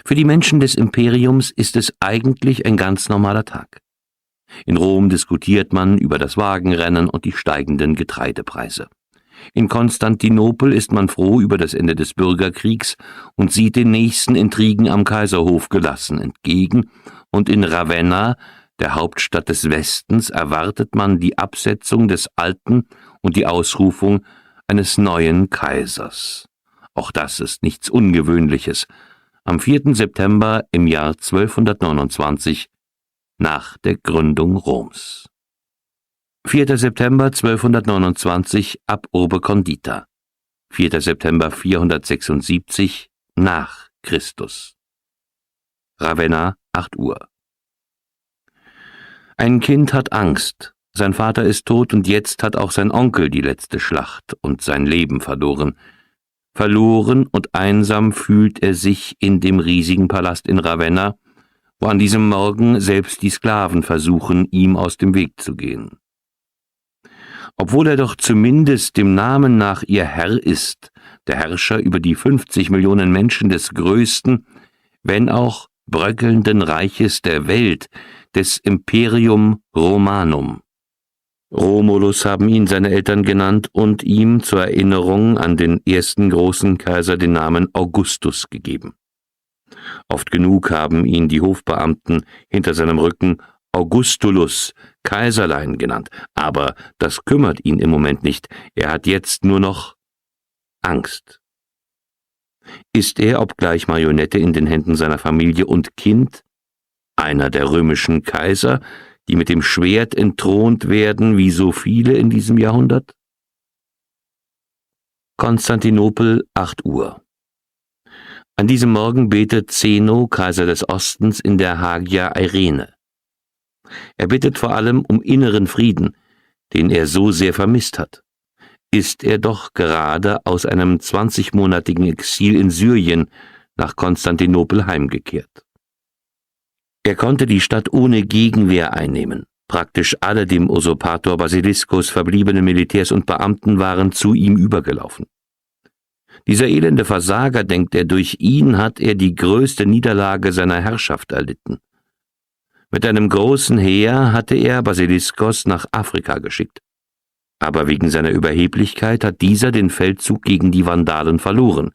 Für die Menschen des Imperiums ist es eigentlich ein ganz normaler Tag. In Rom diskutiert man über das Wagenrennen und die steigenden Getreidepreise. In Konstantinopel ist man froh über das Ende des Bürgerkriegs und sieht den nächsten Intrigen am Kaiserhof gelassen entgegen, und in Ravenna, der Hauptstadt des Westens, erwartet man die Absetzung des Alten und die Ausrufung eines neuen Kaisers. Auch das ist nichts Ungewöhnliches. Am 4. September im Jahr 1229 nach der Gründung Roms. 4. September 1229 ab Urbe Condita. 4. September 476 nach Christus. Ravenna, 8 Uhr. Ein Kind hat Angst. Sein Vater ist tot und jetzt hat auch sein Onkel die letzte Schlacht und sein Leben verloren. Verloren und einsam fühlt er sich in dem riesigen Palast in Ravenna, wo an diesem Morgen selbst die Sklaven versuchen, ihm aus dem Weg zu gehen. Obwohl er doch zumindest dem Namen nach ihr Herr ist, der Herrscher über die 50 Millionen Menschen des größten, wenn auch bröckelnden Reiches der Welt, des Imperium Romanum. Romulus haben ihn seine Eltern genannt und ihm zur Erinnerung an den ersten großen Kaiser den Namen Augustus gegeben. Oft genug haben ihn die Hofbeamten hinter seinem Rücken Augustulus, Kaiserlein genannt, aber das kümmert ihn im Moment nicht. Er hat jetzt nur noch Angst. Ist er, obgleich Marionette in den Händen seiner Familie und Kind, einer der römischen Kaiser, die mit dem Schwert entthront werden, wie so viele in diesem Jahrhundert? Konstantinopel, 8 Uhr. An diesem Morgen betet Zeno, Kaiser des Ostens, in der Hagia Irene. Er bittet vor allem um inneren Frieden, den er so sehr vermisst hat. Ist er doch gerade aus einem 20-monatigen Exil in Syrien nach Konstantinopel heimgekehrt. Er konnte die Stadt ohne Gegenwehr einnehmen. Praktisch alle dem Usurpator Basiliscus verbliebenen Militärs und Beamten waren zu ihm übergelaufen. Dieser elende Versager, denkt er, durch ihn hat er die größte Niederlage seiner Herrschaft erlitten. Mit einem großen Heer hatte er Basiliskos nach Afrika geschickt. Aber wegen seiner Überheblichkeit hat dieser den Feldzug gegen die Vandalen verloren.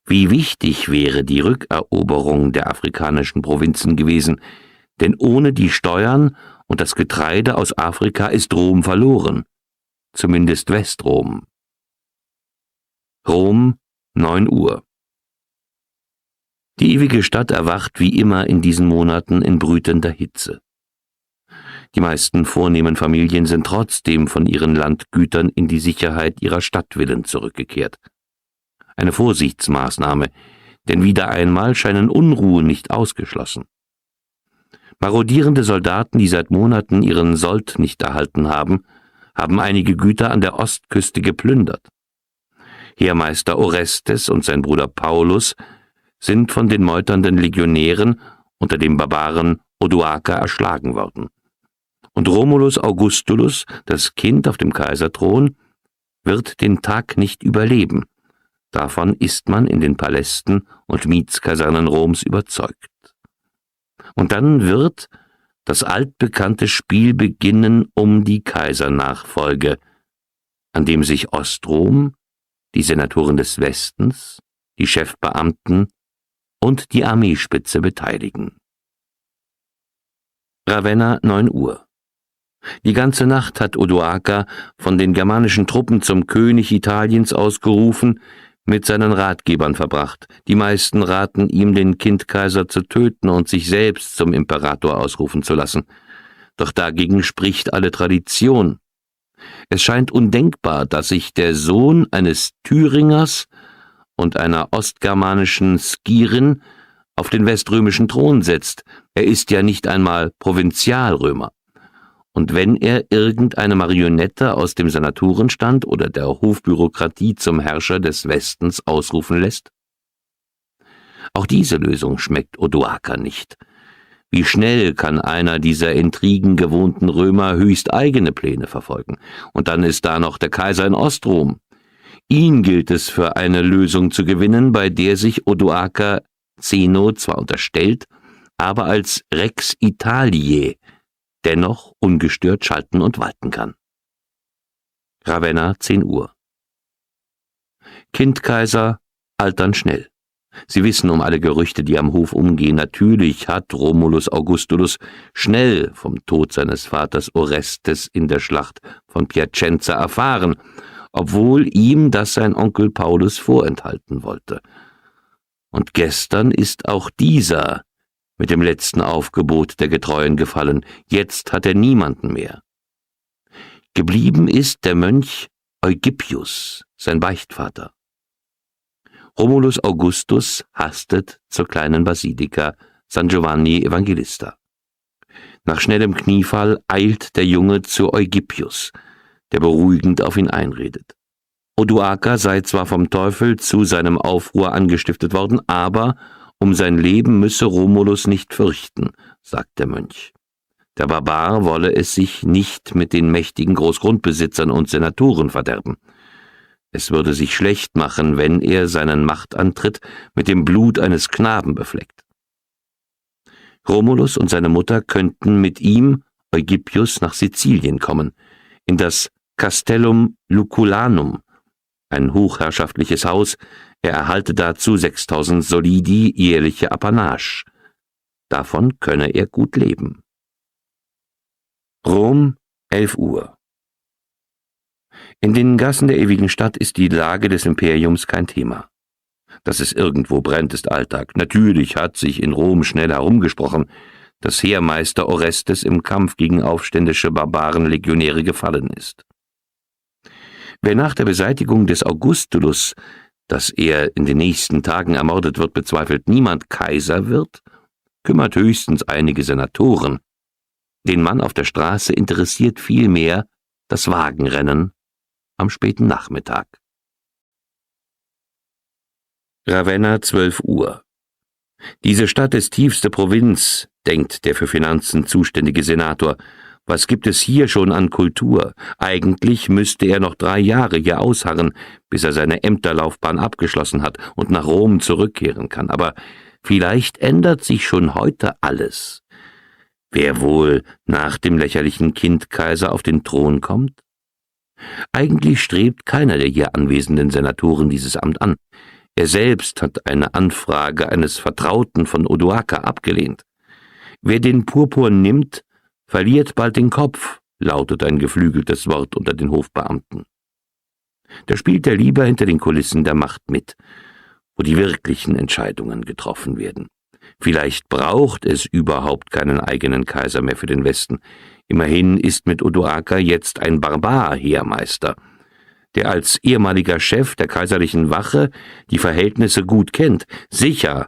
Wie wichtig wäre die Rückeroberung der afrikanischen Provinzen gewesen, denn ohne die Steuern und das Getreide aus Afrika ist Rom verloren, zumindest Westrom. Rom, 9 Uhr. Die ewige Stadt erwacht wie immer in diesen Monaten in brütender Hitze. Die meisten vornehmen Familien sind trotzdem von ihren Landgütern in die Sicherheit ihrer Stadtvillen zurückgekehrt. Eine Vorsichtsmaßnahme, denn wieder einmal scheinen Unruhen nicht ausgeschlossen. Marodierende Soldaten, die seit Monaten ihren Sold nicht erhalten haben, haben einige Güter an der Ostküste geplündert. Heermeister Orestes und sein Bruder Paulus sind von den meuternden Legionären unter dem Barbaren Odoaker erschlagen worden. Und Romulus Augustulus, das Kind auf dem Kaiserthron, wird den Tag nicht überleben. Davon ist man in den Palästen und Mietskasernen Roms überzeugt. Und dann wird das altbekannte Spiel beginnen um die Kaisernachfolge, an dem sich Ostrom, die Senatoren des Westens, die Chefbeamten und die Armeespitze beteiligen. Ravenna, 9 Uhr. Die ganze Nacht hat Odoaker, von den germanischen Truppen zum König Italiens ausgerufen, mit seinen Ratgebern verbracht. Die meisten raten ihm, den Kindkaiser zu töten und sich selbst zum Imperator ausrufen zu lassen. Doch dagegen spricht alle Tradition. Es scheint undenkbar, dass sich der Sohn eines Thüringers und einer ostgermanischen Skirin auf den weströmischen Thron setzt. Er ist ja nicht einmal Provinzialrömer. Und wenn er irgendeine Marionette aus dem Senatorenstand oder der Hofbürokratie zum Herrscher des Westens ausrufen lässt? Auch diese Lösung schmeckt Odoaker nicht. Wie schnell kann einer dieser intrigengewohnten Römer höchst eigene Pläne verfolgen? Und dann ist da noch der Kaiser in Ostrom. Ihn gilt es für eine Lösung zu gewinnen, bei der sich Odoaker Zeno zwar unterstellt, aber als Rex Italiae dennoch ungestört schalten und walten kann. Ravenna, 10 Uhr. Kindkaiser altern schnell. Sie wissen um alle Gerüchte, die am Hof umgehen. Natürlich hat Romulus Augustulus schnell vom Tod seines Vaters Orestes in der Schlacht von Piacenza erfahren, obwohl ihm das sein Onkel Paulus vorenthalten wollte. Und gestern ist auch dieser mit dem letzten Aufgebot der Getreuen gefallen. Jetzt hat er niemanden mehr. Geblieben ist der Mönch Eugippius, sein Beichtvater. Romulus Augustus hastet zur kleinen Basilika San Giovanni Evangelista. Nach schnellem Kniefall eilt der Junge zu Eugippius, der beruhigend auf ihn einredet. Odoaker sei zwar vom Teufel zu seinem Aufruhr angestiftet worden, aber um sein Leben müsse Romulus nicht fürchten, sagt der Mönch. Der Barbar wolle es sich nicht mit den mächtigen Großgrundbesitzern und Senatoren verderben. Es würde sich schlecht machen, wenn er seinen Machtantritt mit dem Blut eines Knaben befleckt. Romulus und seine Mutter könnten mit ihm, Eugippius, nach Sizilien kommen, in das Castellum Lucullanum, ein hochherrschaftliches Haus. Er erhalte dazu 6.000 Solidi jährliche Apanage. Davon könne er gut leben. Rom, 11 Uhr. In den Gassen der ewigen Stadt ist die Lage des Imperiums kein Thema. Dass es irgendwo brennt, ist Alltag. Natürlich hat sich in Rom schnell herumgesprochen, dass Heermeister Orestes im Kampf gegen aufständische Barbarenlegionäre gefallen ist. Wer nach der Beseitigung des Augustulus, dass er in den nächsten Tagen ermordet wird, bezweifelt niemand Kaiser wird, kümmert höchstens einige Senatoren. Den Mann auf der Straße interessiert vielmehr das Wagenrennen am späten Nachmittag. Ravenna, 12 Uhr. Diese Stadt ist tiefste Provinz, denkt der für Finanzen zuständige Senator. Was gibt es hier schon an Kultur? Eigentlich müsste er noch 3 Jahre hier ausharren, bis er seine Ämterlaufbahn abgeschlossen hat und nach Rom zurückkehren kann. Aber vielleicht ändert sich schon heute alles. Wer wohl nach dem lächerlichen Kindkaiser auf den Thron kommt? Eigentlich strebt keiner der hier anwesenden Senatoren dieses Amt an. Er selbst hat eine Anfrage eines Vertrauten von Odoaker abgelehnt. Wer den Purpur nimmt, verliert bald den Kopf, lautet ein geflügeltes Wort unter den Hofbeamten. Da spielt er lieber hinter den Kulissen der Macht mit, wo die wirklichen Entscheidungen getroffen werden. Vielleicht braucht es überhaupt keinen eigenen Kaiser mehr für den Westen. Immerhin ist mit Odoaker jetzt ein Barbar-Heermeister, der als ehemaliger Chef der kaiserlichen Wache die Verhältnisse gut kennt. Sicher,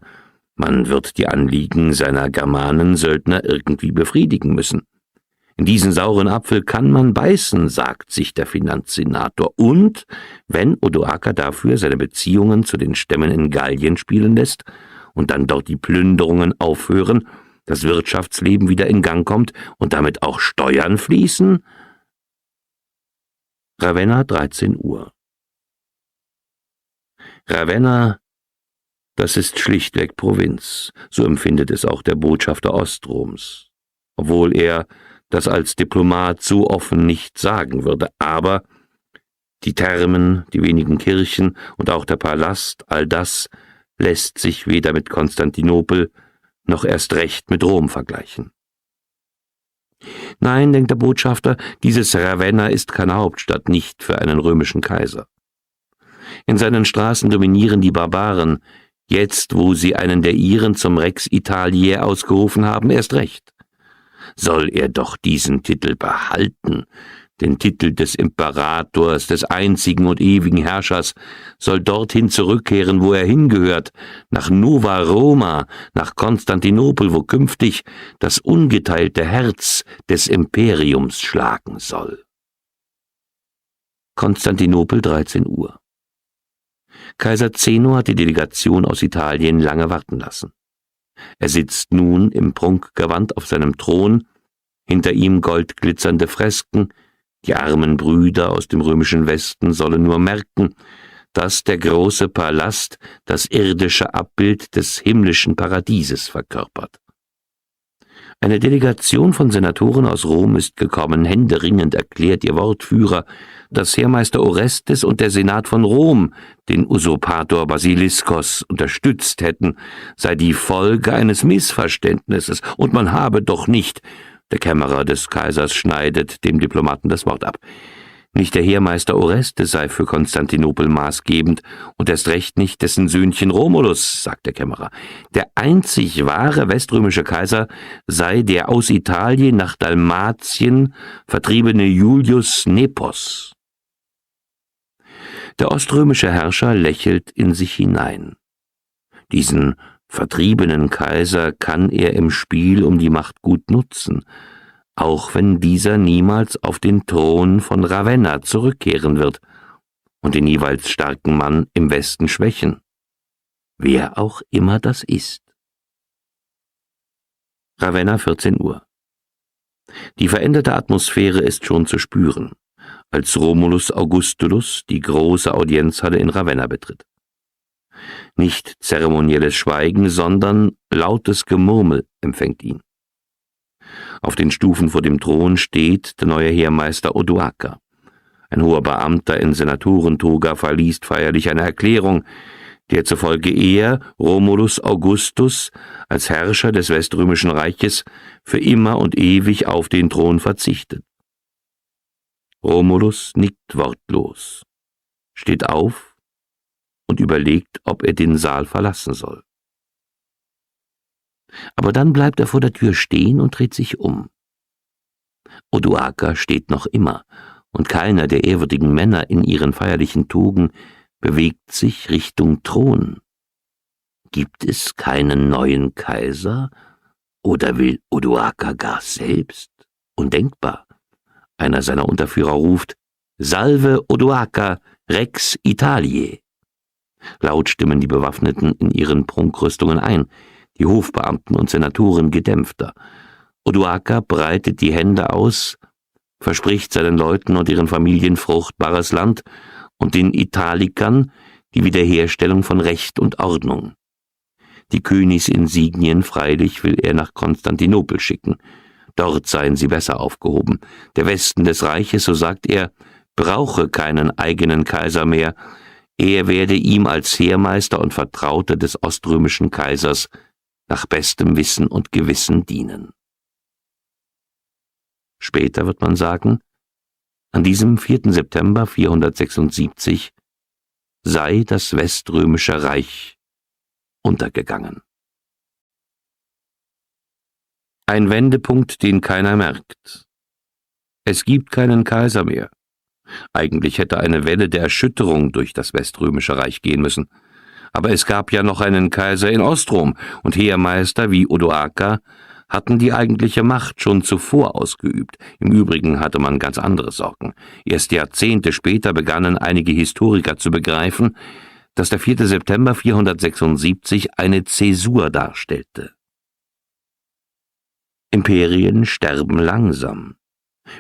man wird die Anliegen seiner Germanensöldner irgendwie befriedigen müssen. In diesen sauren Apfel kann man beißen, sagt sich der Finanzsenator. Und wenn Odoaker dafür seine Beziehungen zu den Stämmen in Gallien spielen lässt und dann dort die Plünderungen aufhören, das Wirtschaftsleben wieder in Gang kommt und damit auch Steuern fließen? Ravenna, 13 Uhr. Ravenna, das ist schlichtweg Provinz, so empfindet es auch der Botschafter Ostroms, obwohl er das als Diplomat so offen nicht sagen würde. Aber die Thermen, die wenigen Kirchen und auch der Palast, all das lässt sich weder mit Konstantinopel noch erst recht mit Rom vergleichen. Nein, denkt der Botschafter, dieses Ravenna ist keine Hauptstadt, nicht für einen römischen Kaiser. In seinen Straßen dominieren die Barbaren, jetzt, wo sie einen der ihren zum Rex Italiae ausgerufen haben, erst recht. Soll er doch diesen Titel behalten, den Titel des Imperators, des einzigen und ewigen Herrschers, soll dorthin zurückkehren, wo er hingehört, nach Nova Roma, nach Konstantinopel, wo künftig das ungeteilte Herz des Imperiums schlagen soll. Konstantinopel, 13 Uhr. Kaiser Zeno hat die Delegation aus Italien lange warten lassen. Er sitzt nun im Prunkgewand auf seinem Thron, hinter ihm goldglitzernde Fresken. Die armen Brüder aus dem römischen Westen sollen nur merken, dass der große Palast das irdische Abbild des himmlischen Paradieses verkörpert. Eine Delegation von Senatoren aus Rom ist gekommen, händeringend erklärt ihr Wortführer, dass Heermeister Orestes und der Senat von Rom den Usurpator Basiliskos unterstützt hätten, sei die Folge eines Missverständnisses, und man habe doch nicht, der Kämmerer des Kaisers schneidet dem Diplomaten das Wort ab, nicht der Heermeister Orestes sei für Konstantinopel maßgebend und erst recht nicht dessen Söhnchen Romulus, sagt der Kämmerer. Der einzig wahre weströmische Kaiser sei der aus Italien nach Dalmatien vertriebene Julius Nepos. Der oströmische Herrscher lächelt in sich hinein. Diesen vertriebenen Kaiser kann er im Spiel um die Macht gut nutzen, auch wenn dieser niemals auf den Thron von Ravenna zurückkehren wird und den jeweils starken Mann im Westen schwächen, wer auch immer das ist. Ravenna, 14 Uhr. Die veränderte Atmosphäre ist schon zu spüren, als Romulus Augustulus die große Audienzhalle in Ravenna betritt. Nicht zeremonielles Schweigen, sondern lautes Gemurmel empfängt ihn. Auf den Stufen vor dem Thron steht der neue Heermeister Odoaker. Ein hoher Beamter in Senatorentoga verliest feierlich eine Erklärung, der zufolge er, Romulus Augustus, als Herrscher des Weströmischen Reiches für immer und ewig auf den Thron verzichtet. Romulus nickt wortlos, steht auf und überlegt, ob er den Saal verlassen soll. Aber dann bleibt er vor der Tür stehen und dreht sich um. Odoaker steht noch immer, und keiner der ehrwürdigen Männer in ihren feierlichen Togen bewegt sich Richtung Thron. Gibt es keinen neuen Kaiser? Oder will Odoaker gar selbst? Undenkbar. Einer seiner Unterführer ruft: »Salve Odoaker, Rex Italiae!« Laut stimmen die Bewaffneten in ihren Prunkrüstungen ein, die Hofbeamten und Senatoren gedämpfter. Odoaker breitet die Hände aus, verspricht seinen Leuten und ihren Familien fruchtbares Land und den Italikern die Wiederherstellung von Recht und Ordnung. Die Königsinsignien freilich will er nach Konstantinopel schicken. Dort seien sie besser aufgehoben. Der Westen des Reiches, so sagt er, brauche keinen eigenen Kaiser mehr. Er werde ihm als Heermeister und Vertrauter des oströmischen Kaisers nach bestem Wissen und Gewissen dienen. Später wird man sagen, an diesem 4. September 476 sei das Weströmische Reich untergegangen. Ein Wendepunkt, den keiner merkt. Es gibt keinen Kaiser mehr. Eigentlich hätte eine Welle der Erschütterung durch das Weströmische Reich gehen müssen. Aber es gab ja noch einen Kaiser in Ostrom, und Heermeister wie Odoaker hatten die eigentliche Macht schon zuvor ausgeübt. Im Übrigen hatte man ganz andere Sorgen. Erst Jahrzehnte später begannen einige Historiker zu begreifen, dass der 4. September 476 eine Zäsur darstellte. Imperien sterben langsam.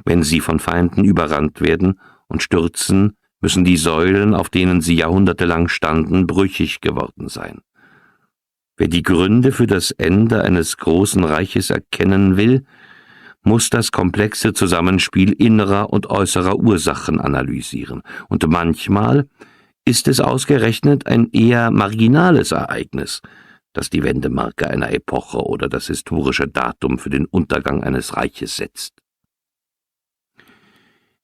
Wenn sie von Feinden überrannt werden und stürzen, müssen die Säulen, auf denen sie jahrhundertelang standen, brüchig geworden sein. Wer die Gründe für das Ende eines großen Reiches erkennen will, muss das komplexe Zusammenspiel innerer und äußerer Ursachen analysieren. Und manchmal ist es ausgerechnet ein eher marginales Ereignis, das die Wendemarke einer Epoche oder das historische Datum für den Untergang eines Reiches setzt.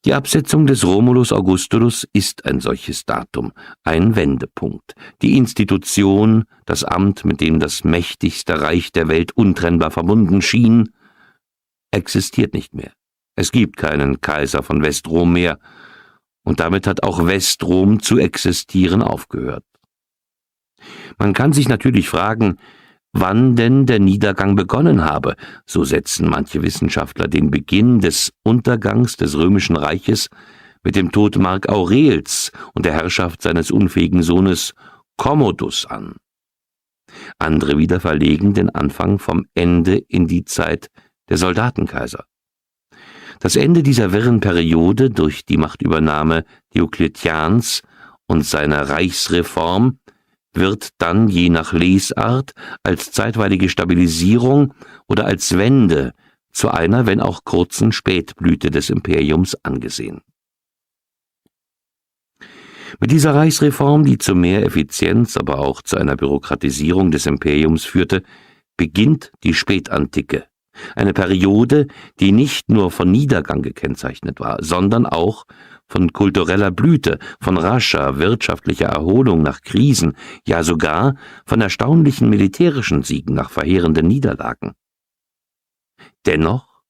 Die Absetzung des Romulus Augustulus ist ein solches Datum, ein Wendepunkt. Die Institution, das Amt, mit dem das mächtigste Reich der Welt untrennbar verbunden schien, existiert nicht mehr. Es gibt keinen Kaiser von Westrom mehr, und damit hat auch Westrom zu existieren aufgehört. Man kann sich natürlich fragen, wann denn der Niedergang begonnen habe. So setzen manche Wissenschaftler den Beginn des Untergangs des Römischen Reiches mit dem Tod Mark Aurels und der Herrschaft seines unfähigen Sohnes Commodus an. Andere wieder verlegen den Anfang vom Ende in die Zeit der Soldatenkaiser. Das Ende dieser wirren Periode durch die Machtübernahme Diokletians und seiner Reichsreform wird dann je nach Lesart als zeitweilige Stabilisierung oder als Wende zu einer, wenn auch kurzen Spätblüte des Imperiums angesehen. Mit dieser Reichsreform, die zu mehr Effizienz, aber auch zu einer Bürokratisierung des Imperiums führte, beginnt die Spätantike, eine Periode, die nicht nur von Niedergang gekennzeichnet war, sondern auch von kultureller Blüte, von rascher wirtschaftlicher Erholung nach Krisen, ja sogar von erstaunlichen militärischen Siegen nach verheerenden Niederlagen. Dennoch,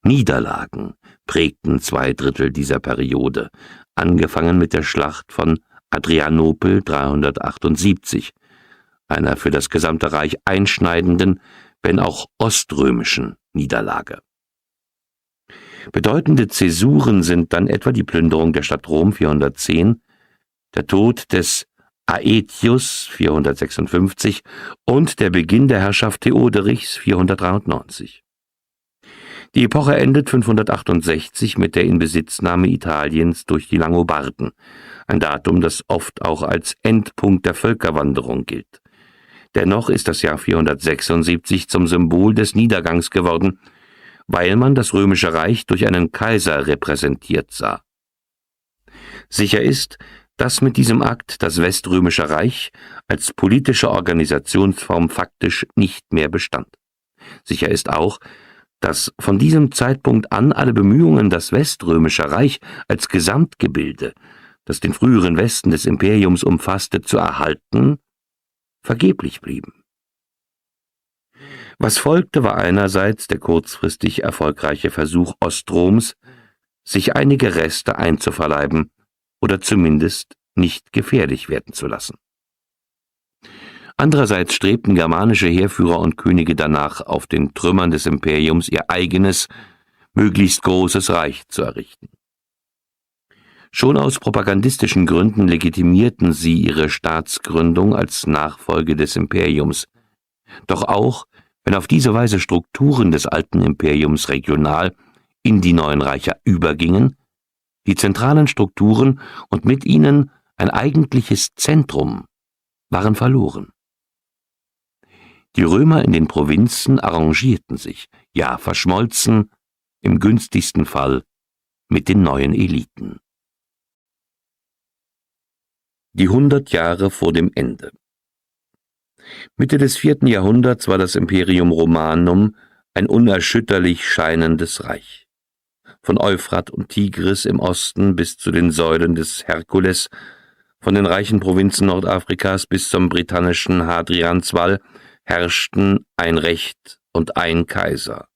Niederlagen prägten 2/3 dieser Periode, angefangen mit der Schlacht von Adrianopel 378, einer für das gesamte Reich einschneidenden, wenn auch oströmischen Niederlage. Bedeutende Zäsuren sind dann etwa die Plünderung der Stadt Rom 410, der Tod des Aetius 456 und der Beginn der Herrschaft Theoderichs 493. Die Epoche endet 568 mit der Inbesitznahme Italiens durch die Langobarden, ein Datum, das oft auch als Endpunkt der Völkerwanderung gilt. Dennoch ist das Jahr 476 zum Symbol des Niedergangs geworden, weil man das Römische Reich durch einen Kaiser repräsentiert sah. Sicher ist, dass mit diesem Akt das Weströmische Reich als politische Organisationsform faktisch nicht mehr bestand. Sicher ist auch, dass von diesem Zeitpunkt an alle Bemühungen, das Weströmische Reich als Gesamtgebilde, das den früheren Westen des Imperiums umfasste, zu erhalten, vergeblich blieben. Was folgte, war einerseits der kurzfristig erfolgreiche Versuch Ostroms, sich einige Reste einzuverleiben oder zumindest nicht gefährlich werden zu lassen. Andererseits strebten germanische Heerführer und Könige danach, auf den Trümmern des Imperiums ihr eigenes, möglichst großes Reich zu errichten. Schon aus propagandistischen Gründen legitimierten sie ihre Staatsgründung als Nachfolge des Imperiums. Doch auch, wenn auf diese Weise Strukturen des alten Imperiums regional in die neuen Reiche übergingen, die zentralen Strukturen und mit ihnen ein eigentliches Zentrum waren verloren. Die Römer in den Provinzen arrangierten sich, ja verschmolzen, im günstigsten Fall mit den neuen Eliten. Die 100 Jahre vor dem Ende. Mitte des 4. Jahrhunderts war das Imperium Romanum ein unerschütterlich scheinendes Reich. Von Euphrat und Tigris im Osten bis zu den Säulen des Herkules, von den reichen Provinzen Nordafrikas bis zum britannischen Hadrianswall herrschten ein Recht und ein Kaiser.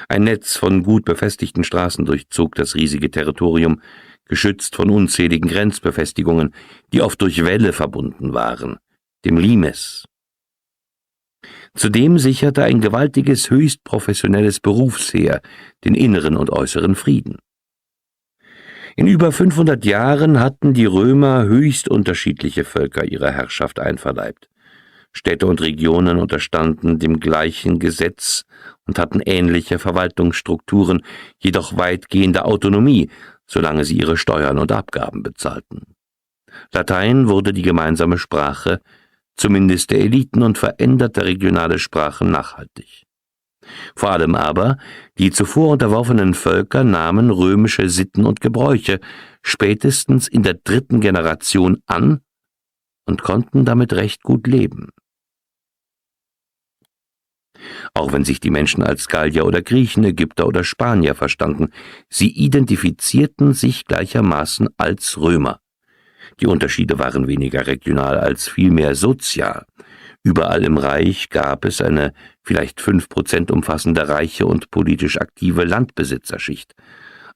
Ein Netz von gut befestigten Straßen durchzog das riesige Territorium, geschützt von unzähligen Grenzbefestigungen, die oft durch Wälle verbunden waren, dem Limes. Zudem sicherte ein gewaltiges, höchst professionelles Berufsheer den inneren und äußeren Frieden. In über 500 Jahren hatten die Römer höchst unterschiedliche Völker ihrer Herrschaft einverleibt. Städte und Regionen unterstanden dem gleichen Gesetz und hatten ähnliche Verwaltungsstrukturen, jedoch weitgehende Autonomie, solange sie ihre Steuern und Abgaben bezahlten. Latein wurde die gemeinsame Sprache, zumindest der Eliten, und veränderte regionale Sprachen nachhaltig. Vor allem aber die zuvor unterworfenen Völker nahmen römische Sitten und Gebräuche spätestens in der 3. Generation an und konnten damit recht gut leben. Auch wenn sich die Menschen als Gallier oder Griechen, Ägypter oder Spanier verstanden, sie identifizierten sich gleichermaßen als Römer. Die Unterschiede waren weniger regional als vielmehr sozial. Überall im Reich gab es eine vielleicht 5% umfassende reiche und politisch aktive Landbesitzerschicht,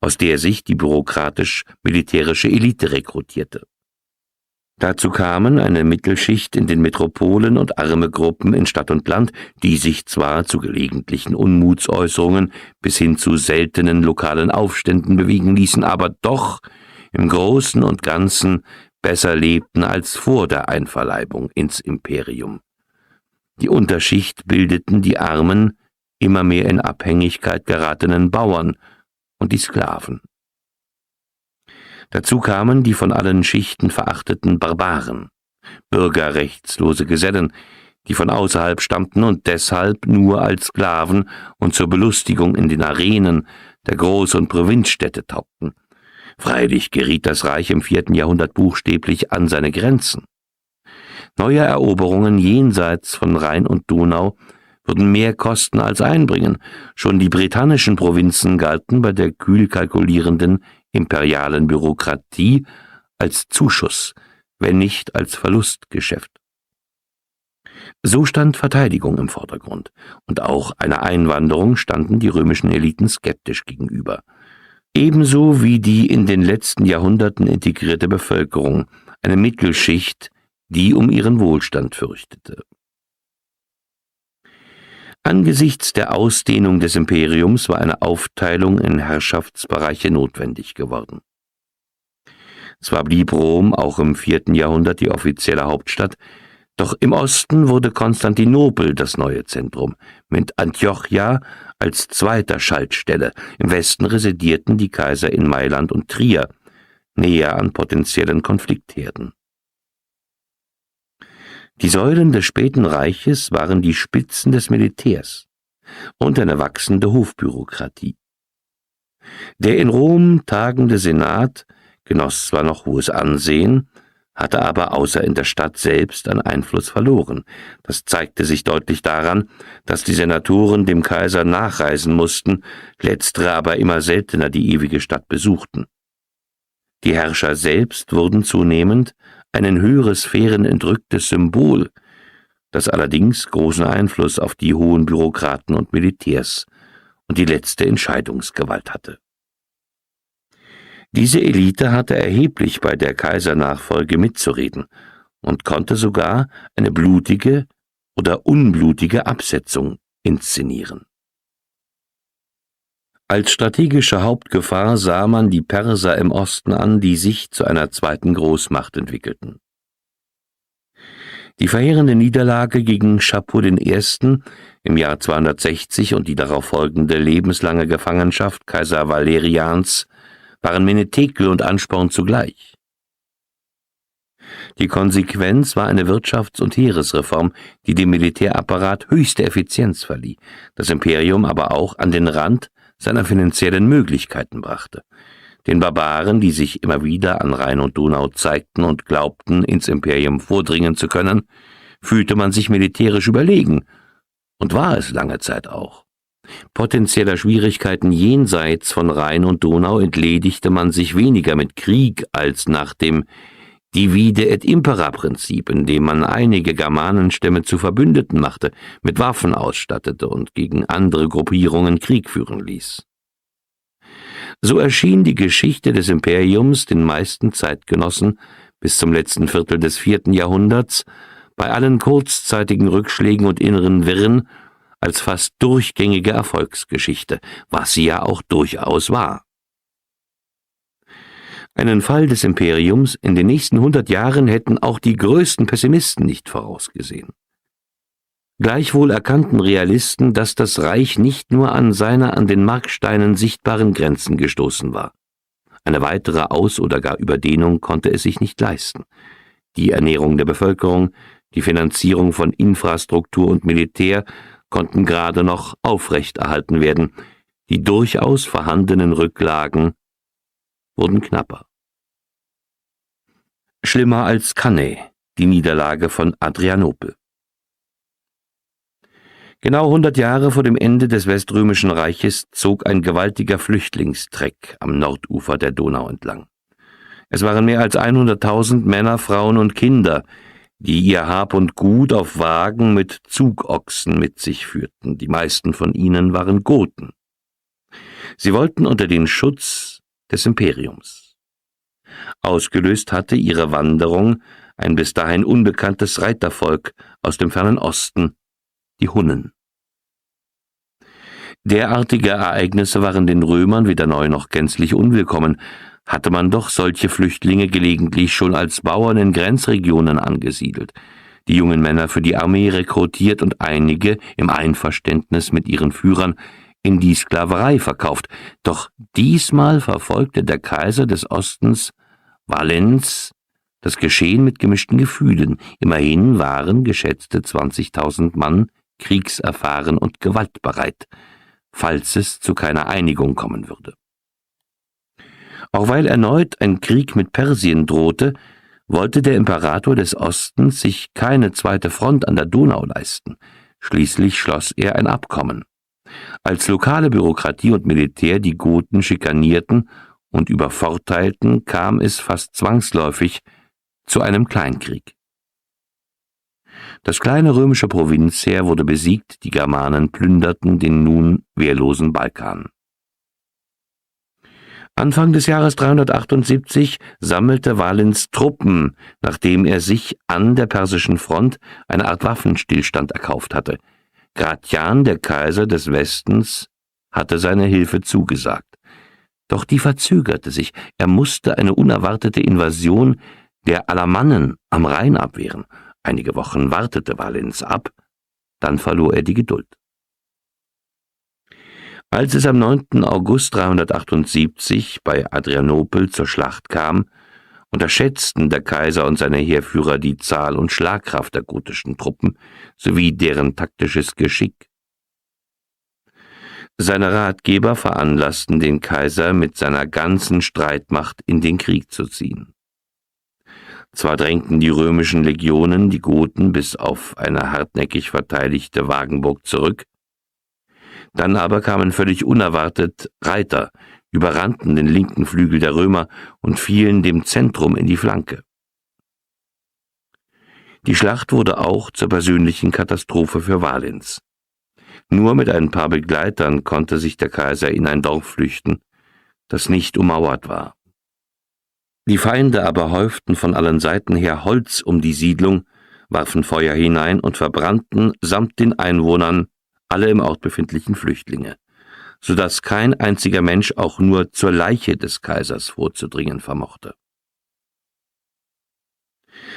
aus der sich die bürokratisch-militärische Elite rekrutierte. Dazu kamen eine Mittelschicht in den Metropolen und arme Gruppen in Stadt und Land, die sich zwar zu gelegentlichen Unmutsäußerungen bis hin zu seltenen lokalen Aufständen bewegen ließen, aber doch im Großen und Ganzen besser lebten als vor der Einverleibung ins Imperium. Die Unterschicht bildeten die armen, immer mehr in Abhängigkeit geratenen Bauern und die Sklaven. Dazu kamen die von allen Schichten verachteten Barbaren, bürgerrechtslose Gesellen, die von außerhalb stammten und deshalb nur als Sklaven und zur Belustigung in den Arenen der Groß- und Provinzstädte taugten. Freilich geriet das Reich im 4. Jahrhundert buchstäblich an seine Grenzen. Neue Eroberungen jenseits von Rhein und Donau würden mehr kosten als einbringen. Schon die britannischen Provinzen galten bei der kühl kalkulierenden imperialen Bürokratie als Zuschuss, wenn nicht als Verlustgeschäft. So stand Verteidigung im Vordergrund, und auch einer Einwanderung standen die römischen Eliten skeptisch gegenüber. Ebenso wie die in den letzten Jahrhunderten integrierte Bevölkerung, eine Mittelschicht, die um ihren Wohlstand fürchtete. Angesichts der Ausdehnung des Imperiums war eine Aufteilung in Herrschaftsbereiche notwendig geworden. Zwar blieb Rom auch im 4. Jahrhundert die offizielle Hauptstadt, doch im Osten wurde Konstantinopel das neue Zentrum, mit Antiochia als zweiter Schaltstelle. Im Westen residierten die Kaiser in Mailand und Trier, näher an potenziellen Konfliktherden. Die Säulen des späten Reiches waren die Spitzen des Militärs und eine wachsende Hofbürokratie. Der in Rom tagende Senat genoss zwar noch hohes Ansehen, hatte aber außer in der Stadt selbst an Einfluss verloren. Das zeigte sich deutlich daran, dass die Senatoren dem Kaiser nachreisen mussten, letztere aber immer seltener die ewige Stadt besuchten. Die Herrscher selbst wurden zunehmend ein in höhere Sphären entrücktes Symbol, das allerdings großen Einfluss auf die hohen Bürokraten und Militärs und die letzte Entscheidungsgewalt hatte. Diese Elite hatte erheblich bei der Kaisernachfolge mitzureden und konnte sogar eine blutige oder unblutige Absetzung inszenieren. Als strategische Hauptgefahr sah man die Perser im Osten an, die sich zu einer zweiten Großmacht entwickelten. Die verheerende Niederlage gegen Schapur I. im Jahr 260 und die darauf folgende lebenslange Gefangenschaft Kaiser Valerians waren Menetekel und Ansporn zugleich. Die Konsequenz war eine Wirtschafts- und Heeresreform, die dem Militärapparat höchste Effizienz verlieh, das Imperium aber auch an den Rand seiner finanziellen Möglichkeiten brachte. Den Barbaren, die sich immer wieder an Rhein und Donau zeigten und glaubten, ins Imperium vordringen zu können, fühlte man sich militärisch überlegen, und war es lange Zeit auch. Potenzieller Schwierigkeiten jenseits von Rhein und Donau entledigte man sich weniger mit Krieg als nach dem Divide et Impera-Prinzip, in dem man einige Germanenstämme zu Verbündeten machte, mit Waffen ausstattete und gegen andere Gruppierungen Krieg führen ließ. So erschien die Geschichte des Imperiums den meisten Zeitgenossen bis zum letzten Viertel des 4. Jahrhunderts bei allen kurzzeitigen Rückschlägen und inneren Wirren als fast durchgängige Erfolgsgeschichte, was sie ja auch durchaus war. Einen Fall des Imperiums in den nächsten 100 Jahren hätten auch die größten Pessimisten nicht vorausgesehen. Gleichwohl erkannten Realisten, dass das Reich nicht nur an seiner an den Marksteinen sichtbaren Grenzen gestoßen war. Eine weitere Aus- oder gar Überdehnung konnte es sich nicht leisten. Die Ernährung der Bevölkerung, die Finanzierung von Infrastruktur und Militär konnten gerade noch aufrechterhalten werden. Die durchaus vorhandenen Rücklagen wurden knapper. Schlimmer als Cannae, die Niederlage von Adrianopel. Genau 100 Jahre vor dem Ende des Weströmischen Reiches zog ein gewaltiger Flüchtlingstreck am Nordufer der Donau entlang. Es waren mehr als 100.000 Männer, Frauen und Kinder, die ihr Hab und Gut auf Wagen mit Zugochsen mit sich führten. Die meisten von ihnen waren Goten. Sie wollten unter den Schutz des Imperiums. Ausgelöst hatte ihre Wanderung ein bis dahin unbekanntes Reitervolk aus dem fernen Osten, die Hunnen. Derartige Ereignisse waren den Römern weder neu noch gänzlich unwillkommen, hatte man doch solche Flüchtlinge gelegentlich schon als Bauern in Grenzregionen angesiedelt, die jungen Männer für die Armee rekrutiert und einige im Einverständnis mit ihren Führern in die Sklaverei verkauft. Doch diesmal verfolgte der Kaiser des Ostens Valens das Geschehen mit gemischten Gefühlen. Immerhin waren geschätzte 20.000 Mann kriegserfahren und gewaltbereit, falls es zu keiner Einigung kommen würde. Auch weil erneut ein Krieg mit Persien drohte, wollte der Imperator des Ostens sich keine zweite Front an der Donau leisten. Schließlich schloss er ein Abkommen. Als lokale Bürokratie und Militär die Goten schikanierten und übervorteilten, kam es fast zwangsläufig zu einem Kleinkrieg. Das kleine römische Provinzheer wurde besiegt, die Germanen plünderten den nun wehrlosen Balkan. Anfang des Jahres 378 sammelte Valens Truppen, nachdem er sich an der persischen Front eine Art Waffenstillstand erkauft hatte. Gratian, der Kaiser des Westens, hatte seine Hilfe zugesagt. Doch die verzögerte sich. Er musste eine unerwartete Invasion der Alamannen am Rhein abwehren. Einige Wochen wartete Valens ab, dann verlor er die Geduld. Als es am 9. August 378 bei Adrianopel zur Schlacht kam, unterschätzten der Kaiser und seine Heerführer die Zahl und Schlagkraft der gotischen Truppen sowie deren taktisches Geschick. Seine Ratgeber veranlassten den Kaiser, mit seiner ganzen Streitmacht in den Krieg zu ziehen. Zwar drängten die römischen Legionen die Goten bis auf eine hartnäckig verteidigte Wagenburg zurück, dann aber kamen völlig unerwartet Reiter, überrannten den linken Flügel der Römer und fielen dem Zentrum in die Flanke. Die Schlacht wurde auch zur persönlichen Katastrophe für Valens. Nur mit ein paar Begleitern konnte sich der Kaiser in ein Dorf flüchten, das nicht ummauert war. Die Feinde aber häuften von allen Seiten her Holz um die Siedlung, warfen Feuer hinein und verbrannten samt den Einwohnern alle im Ort befindlichen Flüchtlinge, so dass kein einziger Mensch auch nur zur Leiche des Kaisers vorzudringen vermochte.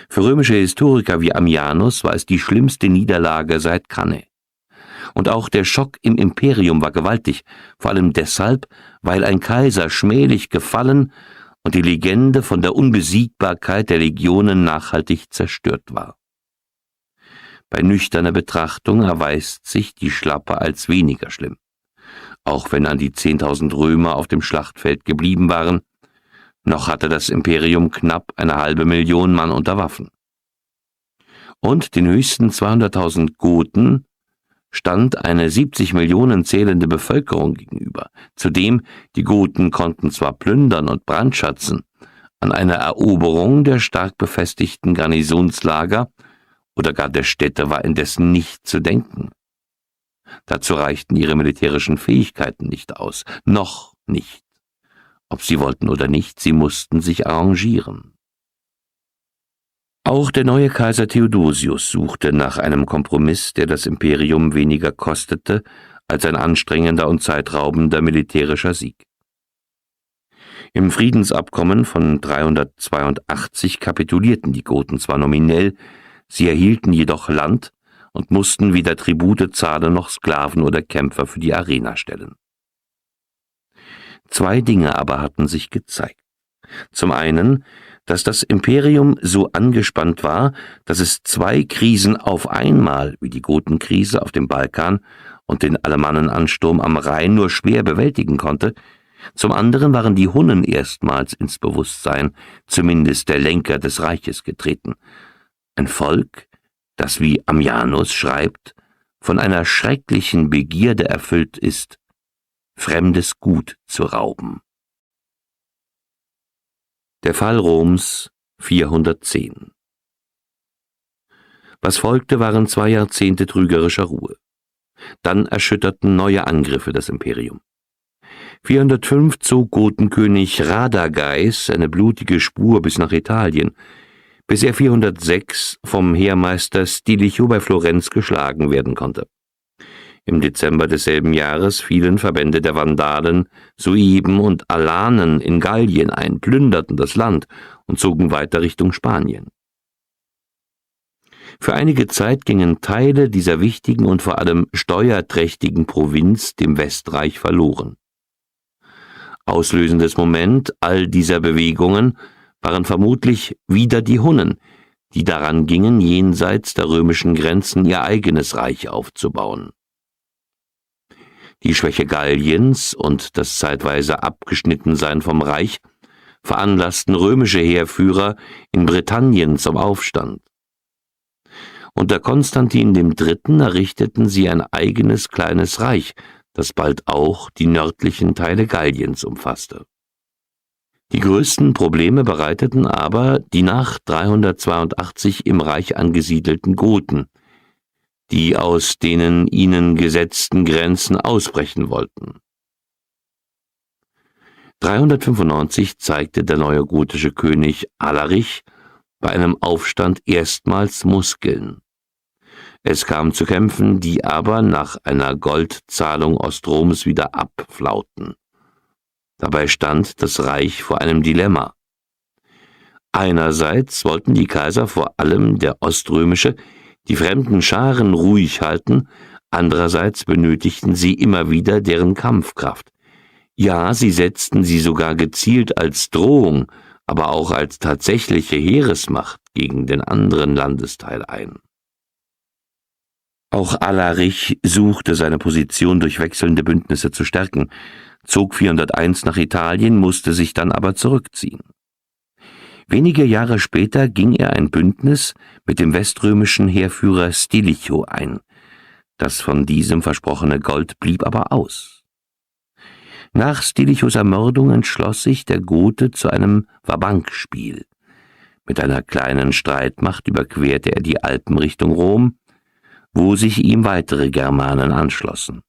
Für römische Historiker wie Ammianus war es die schlimmste Niederlage seit Cannae. Und auch der Schock im Imperium war gewaltig, vor allem deshalb, weil ein Kaiser schmählich gefallen und die Legende von der Unbesiegbarkeit der Legionen nachhaltig zerstört war. Bei nüchterner Betrachtung erweist sich die Schlappe als weniger schlimm. Auch wenn an die 10.000 Römer auf dem Schlachtfeld geblieben waren, noch hatte das Imperium knapp 500.000 Mann unter Waffen. Und den höchsten 200.000 Goten stand eine 70 Millionen zählende Bevölkerung gegenüber. Zudem, die Goten konnten zwar plündern und brandschatzen, an eine Eroberung der stark befestigten Garnisonslager oder gar der Städte war indessen nicht zu denken. Dazu reichten ihre militärischen Fähigkeiten nicht aus, noch nicht. Ob sie wollten oder nicht, sie mussten sich arrangieren. Auch der neue Kaiser Theodosius suchte nach einem Kompromiss, der das Imperium weniger kostete als ein anstrengender und zeitraubender militärischer Sieg. Im Friedensabkommen von 382 kapitulierten die Goten zwar nominell, sie erhielten jedoch Land und mussten weder Tribute zahlen noch Sklaven oder Kämpfer für die Arena stellen. Zwei Dinge aber hatten sich gezeigt. Zum einen, dass das Imperium so angespannt war, dass es zwei Krisen auf einmal, wie die Gotenkrise auf dem Balkan und den Alemannenansturm am Rhein, nur schwer bewältigen konnte. Zum anderen waren die Hunnen erstmals ins Bewusstsein, zumindest der Lenker des Reiches, getreten. Ein Volk, das, wie Ammianus schreibt, von einer schrecklichen Begierde erfüllt ist, fremdes Gut zu rauben. Der Fall Roms 410. Was folgte, waren 2 Jahrzehnte trügerischer Ruhe. Dann erschütterten neue Angriffe das Imperium. 405 zog Gotenkönig Radagais eine blutige Spur bis nach Italien, bis er 406 vom Heermeister Stilicho bei Florenz geschlagen werden konnte. Im Dezember desselben Jahres fielen Verbände der Vandalen, Sueben und Alanen in Gallien ein, plünderten das Land und zogen weiter Richtung Spanien. Für einige Zeit gingen Teile dieser wichtigen und vor allem steuerträchtigen Provinz dem Westreich verloren. Auslösendes Moment all dieser Bewegungen waren vermutlich wieder die Hunnen, die daran gingen, jenseits der römischen Grenzen ihr eigenes Reich aufzubauen. Die Schwäche Galliens und das zeitweise Abgeschnittensein vom Reich veranlassten römische Heerführer in Britannien zum Aufstand. Unter Konstantin III. Errichteten sie ein eigenes kleines Reich, das bald auch die nördlichen Teile Galliens umfasste. Die größten Probleme bereiteten aber die nach 382 im Reich angesiedelten Goten, die aus den ihnen gesetzten Grenzen ausbrechen wollten. 395 zeigte der neue gotische König Alarich bei einem Aufstand erstmals Muskeln. Es kam zu Kämpfen, die aber nach einer Goldzahlung Ostroms wieder abflauten. Dabei stand das Reich vor einem Dilemma. Einerseits wollten die Kaiser, vor allem der oströmische, die fremden Scharen ruhig halten, andererseits benötigten sie immer wieder deren Kampfkraft. Ja, sie setzten sie sogar gezielt als Drohung, aber auch als tatsächliche Heeresmacht gegen den anderen Landesteil ein. Auch Alarich suchte seine Position durch wechselnde Bündnisse zu stärken, zog 401 nach Italien, musste sich dann aber zurückziehen. Wenige Jahre später ging er ein Bündnis mit dem weströmischen Heerführer Stilicho ein. Das von diesem versprochene Gold blieb aber aus. Nach Stilichos Ermordung entschloss sich der Gote zu einem Wabankspiel. Mit einer kleinen Streitmacht überquerte er die Alpen Richtung Rom, wo sich ihm weitere Germanen anschlossen.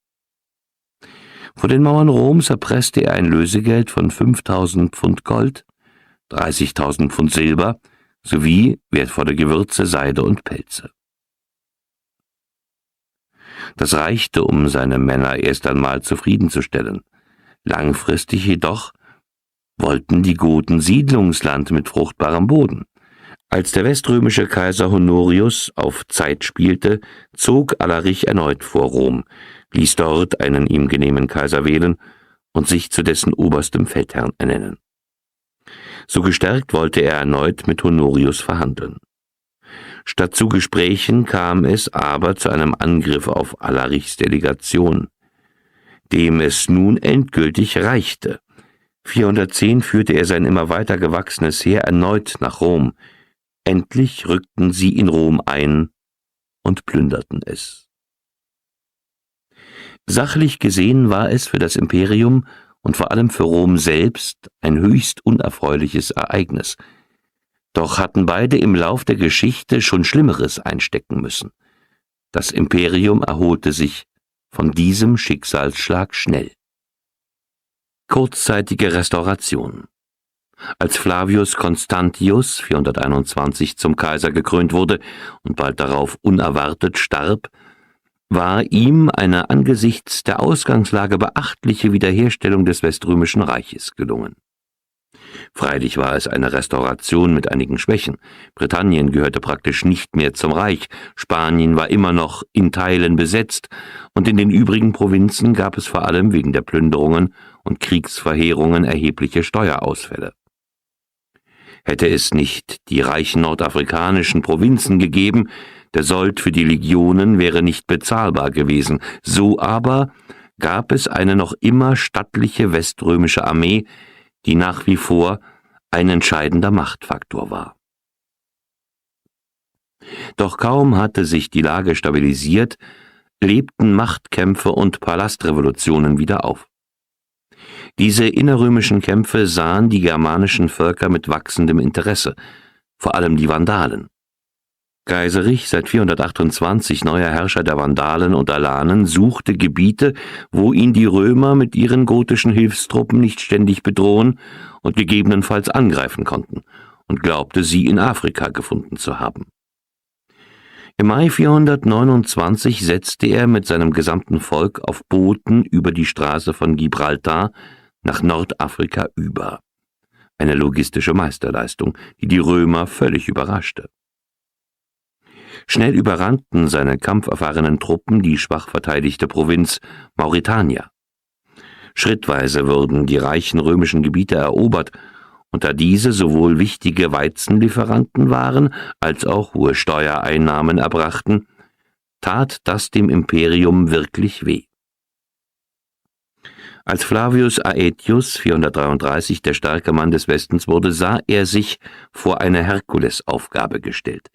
Vor den Mauern Roms erpresste er ein Lösegeld von 5.000 Pfund Gold, 30.000 Pfund Silber sowie wertvolle Gewürze, Seide und Pelze. Das reichte, um seine Männer erst einmal zufriedenzustellen. Langfristig jedoch wollten die Goten Siedlungsland mit fruchtbarem Boden. Als der weströmische Kaiser Honorius auf Zeit spielte, zog Alarich erneut vor Rom, ließ dort einen ihm genehmen Kaiser wählen und sich zu dessen oberstem Feldherrn ernennen. So gestärkt wollte er erneut mit Honorius verhandeln. Statt zu Gesprächen kam es aber zu einem Angriff auf Alarichs Delegation, dem es nun endgültig reichte. 410 führte er sein immer weiter gewachsenes Heer erneut nach Rom. Endlich rückten sie in Rom ein und plünderten es. Sachlich gesehen war es für das Imperium und vor allem für Rom selbst ein höchst unerfreuliches Ereignis. Doch hatten beide im Lauf der Geschichte schon Schlimmeres einstecken müssen. Das Imperium erholte sich von diesem Schicksalsschlag schnell. Kurzzeitige Restauration. Als Flavius Constantius 421 zum Kaiser gekrönt wurde und bald darauf unerwartet starb, war ihm eine angesichts der Ausgangslage beachtliche Wiederherstellung des Weströmischen Reiches gelungen. Freilich war es eine Restauration mit einigen Schwächen. Britannien gehörte praktisch nicht mehr zum Reich, Spanien war immer noch in Teilen besetzt, und in den übrigen Provinzen gab es vor allem wegen der Plünderungen und Kriegsverheerungen erhebliche Steuerausfälle. Hätte es nicht die reichen nordafrikanischen Provinzen gegeben, der Sold für die Legionen wäre nicht bezahlbar gewesen. So aber gab es eine noch immer stattliche weströmische Armee, die nach wie vor ein entscheidender Machtfaktor war. Doch kaum hatte sich die Lage stabilisiert, lebten Machtkämpfe und Palastrevolutionen wieder auf. Diese innerrömischen Kämpfe sahen die germanischen Völker mit wachsendem Interesse, vor allem die Vandalen. Geiserich, seit 428 neuer Herrscher der Vandalen und Alanen, suchte Gebiete, wo ihn die Römer mit ihren gotischen Hilfstruppen nicht ständig bedrohen und gegebenenfalls angreifen konnten, und glaubte, sie in Afrika gefunden zu haben. Im Mai 429 setzte er mit seinem gesamten Volk auf Booten über die Straße von Gibraltar nach Nordafrika über. Eine logistische Meisterleistung, die die Römer völlig überraschte. Schnell überrannten seine kampferfahrenen Truppen die schwach verteidigte Provinz Mauretania. Schrittweise wurden die reichen römischen Gebiete erobert, und da diese sowohl wichtige Weizenlieferanten waren, als auch hohe Steuereinnahmen erbrachten, tat das dem Imperium wirklich weh. Als Flavius Aetius 433 der starke Mann des Westens wurde, sah er sich vor eine Herkulesaufgabe gestellt.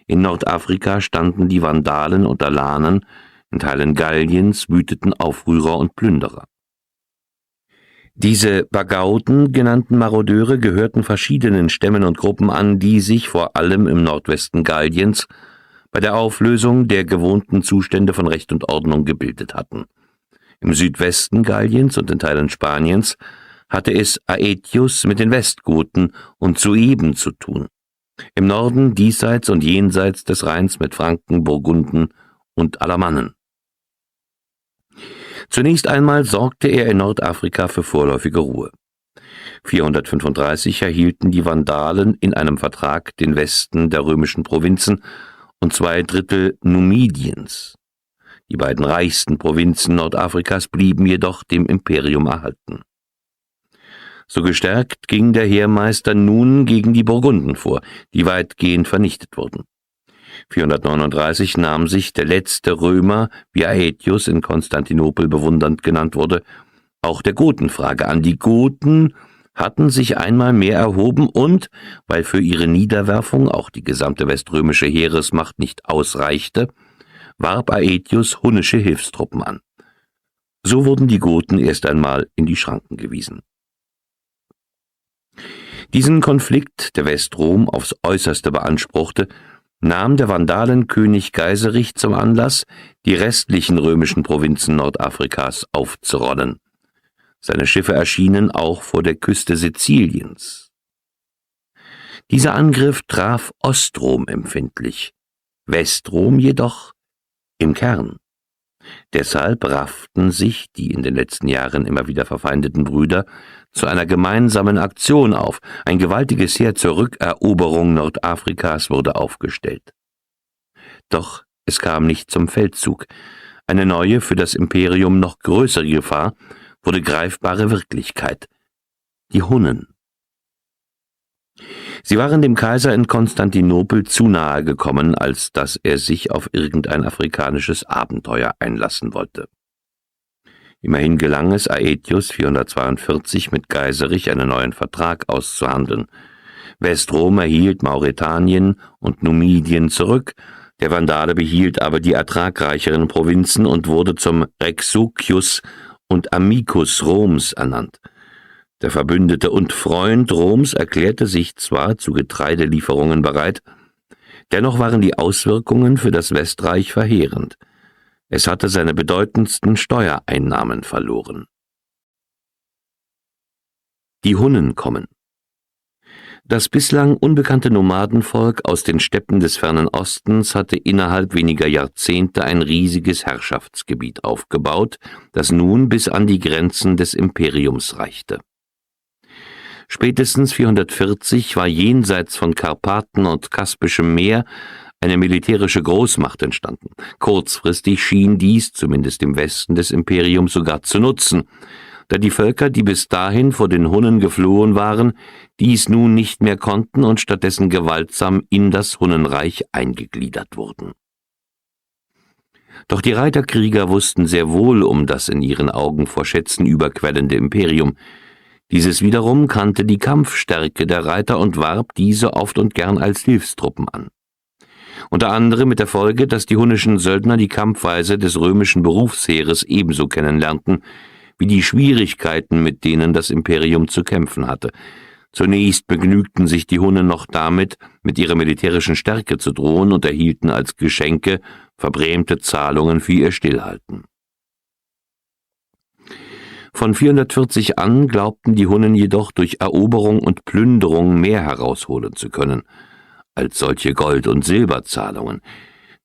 In Nordafrika standen die Vandalen und Alanen, in Teilen Galliens wüteten Aufrührer und Plünderer. Diese Bagauden genannten Marodeure gehörten verschiedenen Stämmen und Gruppen an, die sich vor allem im Nordwesten Galliens bei der Auflösung der gewohnten Zustände von Recht und Ordnung gebildet hatten. Im Südwesten Galliens und in Teilen Spaniens hatte es Aetius mit den Westgoten und Sueben zu tun. Im Norden diesseits und jenseits des Rheins mit Franken, Burgunden und Alamannen. Zunächst einmal sorgte er in Nordafrika für vorläufige Ruhe. 435 erhielten die Vandalen in einem Vertrag den Westen der römischen Provinzen und 2/3 Numidiens. Die beiden reichsten Provinzen Nordafrikas blieben jedoch dem Imperium erhalten. So gestärkt ging der Heermeister nun gegen die Burgunden vor, die weitgehend vernichtet wurden. 439 nahm sich der letzte Römer, wie Aetius in Konstantinopel bewundernd genannt wurde, auch der Gotenfrage an. Die Goten hatten sich einmal mehr erhoben und, weil für ihre Niederwerfung auch die gesamte weströmische Heeresmacht nicht ausreichte, warb Aetius hunnische Hilfstruppen an. So wurden die Goten erst einmal in die Schranken gewiesen. Diesen Konflikt, der Westrom aufs Äußerste beanspruchte, nahm der Vandalenkönig Geiserich zum Anlass, die restlichen römischen Provinzen Nordafrikas aufzurollen. Seine Schiffe erschienen auch vor der Küste Siziliens. Dieser Angriff traf Ostrom empfindlich, Westrom jedoch im Kern. Deshalb rafften sich die in den letzten Jahren immer wieder verfeindeten Brüder zu einer gemeinsamen Aktion auf. Ein gewaltiges Heer zur Rückeroberung Nordafrikas wurde aufgestellt. Doch es kam nicht zum Feldzug. Eine neue, für das Imperium noch größere Gefahr wurde greifbare Wirklichkeit: die Hunnen. Sie waren dem Kaiser in Konstantinopel zu nahe gekommen, als dass er sich auf irgendein afrikanisches Abenteuer einlassen wollte. Immerhin gelang es Aetius 442 mit Geiserich einen neuen Vertrag auszuhandeln. Westrom erhielt Mauretanien und Numidien zurück, der Vandale behielt aber die ertragreicheren Provinzen und wurde zum Rexucius und Amicus Roms ernannt. Der Verbündete und Freund Roms erklärte sich zwar zu Getreidelieferungen bereit, dennoch waren die Auswirkungen für das Westreich verheerend. Es hatte seine bedeutendsten Steuereinnahmen verloren. Die Hunnen kommen. Das bislang unbekannte Nomadenvolk aus den Steppen des fernen Ostens hatte innerhalb weniger Jahrzehnte ein riesiges Herrschaftsgebiet aufgebaut, das nun bis an die Grenzen des Imperiums reichte. Spätestens 440 war jenseits von Karpaten und Kaspischem Meer eine militärische Großmacht entstanden. Kurzfristig schien dies, zumindest im Westen des Imperiums, sogar zu nutzen, da die Völker, die bis dahin vor den Hunnen geflohen waren, dies nun nicht mehr konnten und stattdessen gewaltsam in das Hunnenreich eingegliedert wurden. Doch die Reiterkrieger wussten sehr wohl um das in ihren Augen vor Schätzen überquellende Imperium. Dieses wiederum kannte die Kampfstärke der Reiter und warb diese oft und gern als Hilfstruppen an. Unter anderem mit der Folge, dass die hunnischen Söldner die Kampfweise des römischen Berufsheeres ebenso kennenlernten, wie die Schwierigkeiten, mit denen das Imperium zu kämpfen hatte. Zunächst begnügten sich die Hunnen noch damit, mit ihrer militärischen Stärke zu drohen und erhielten als Geschenke verbrämte Zahlungen für ihr Stillhalten. Von 440 an glaubten die Hunnen jedoch durch Eroberung und Plünderung mehr herausholen zu können als solche Gold- und Silberzahlungen.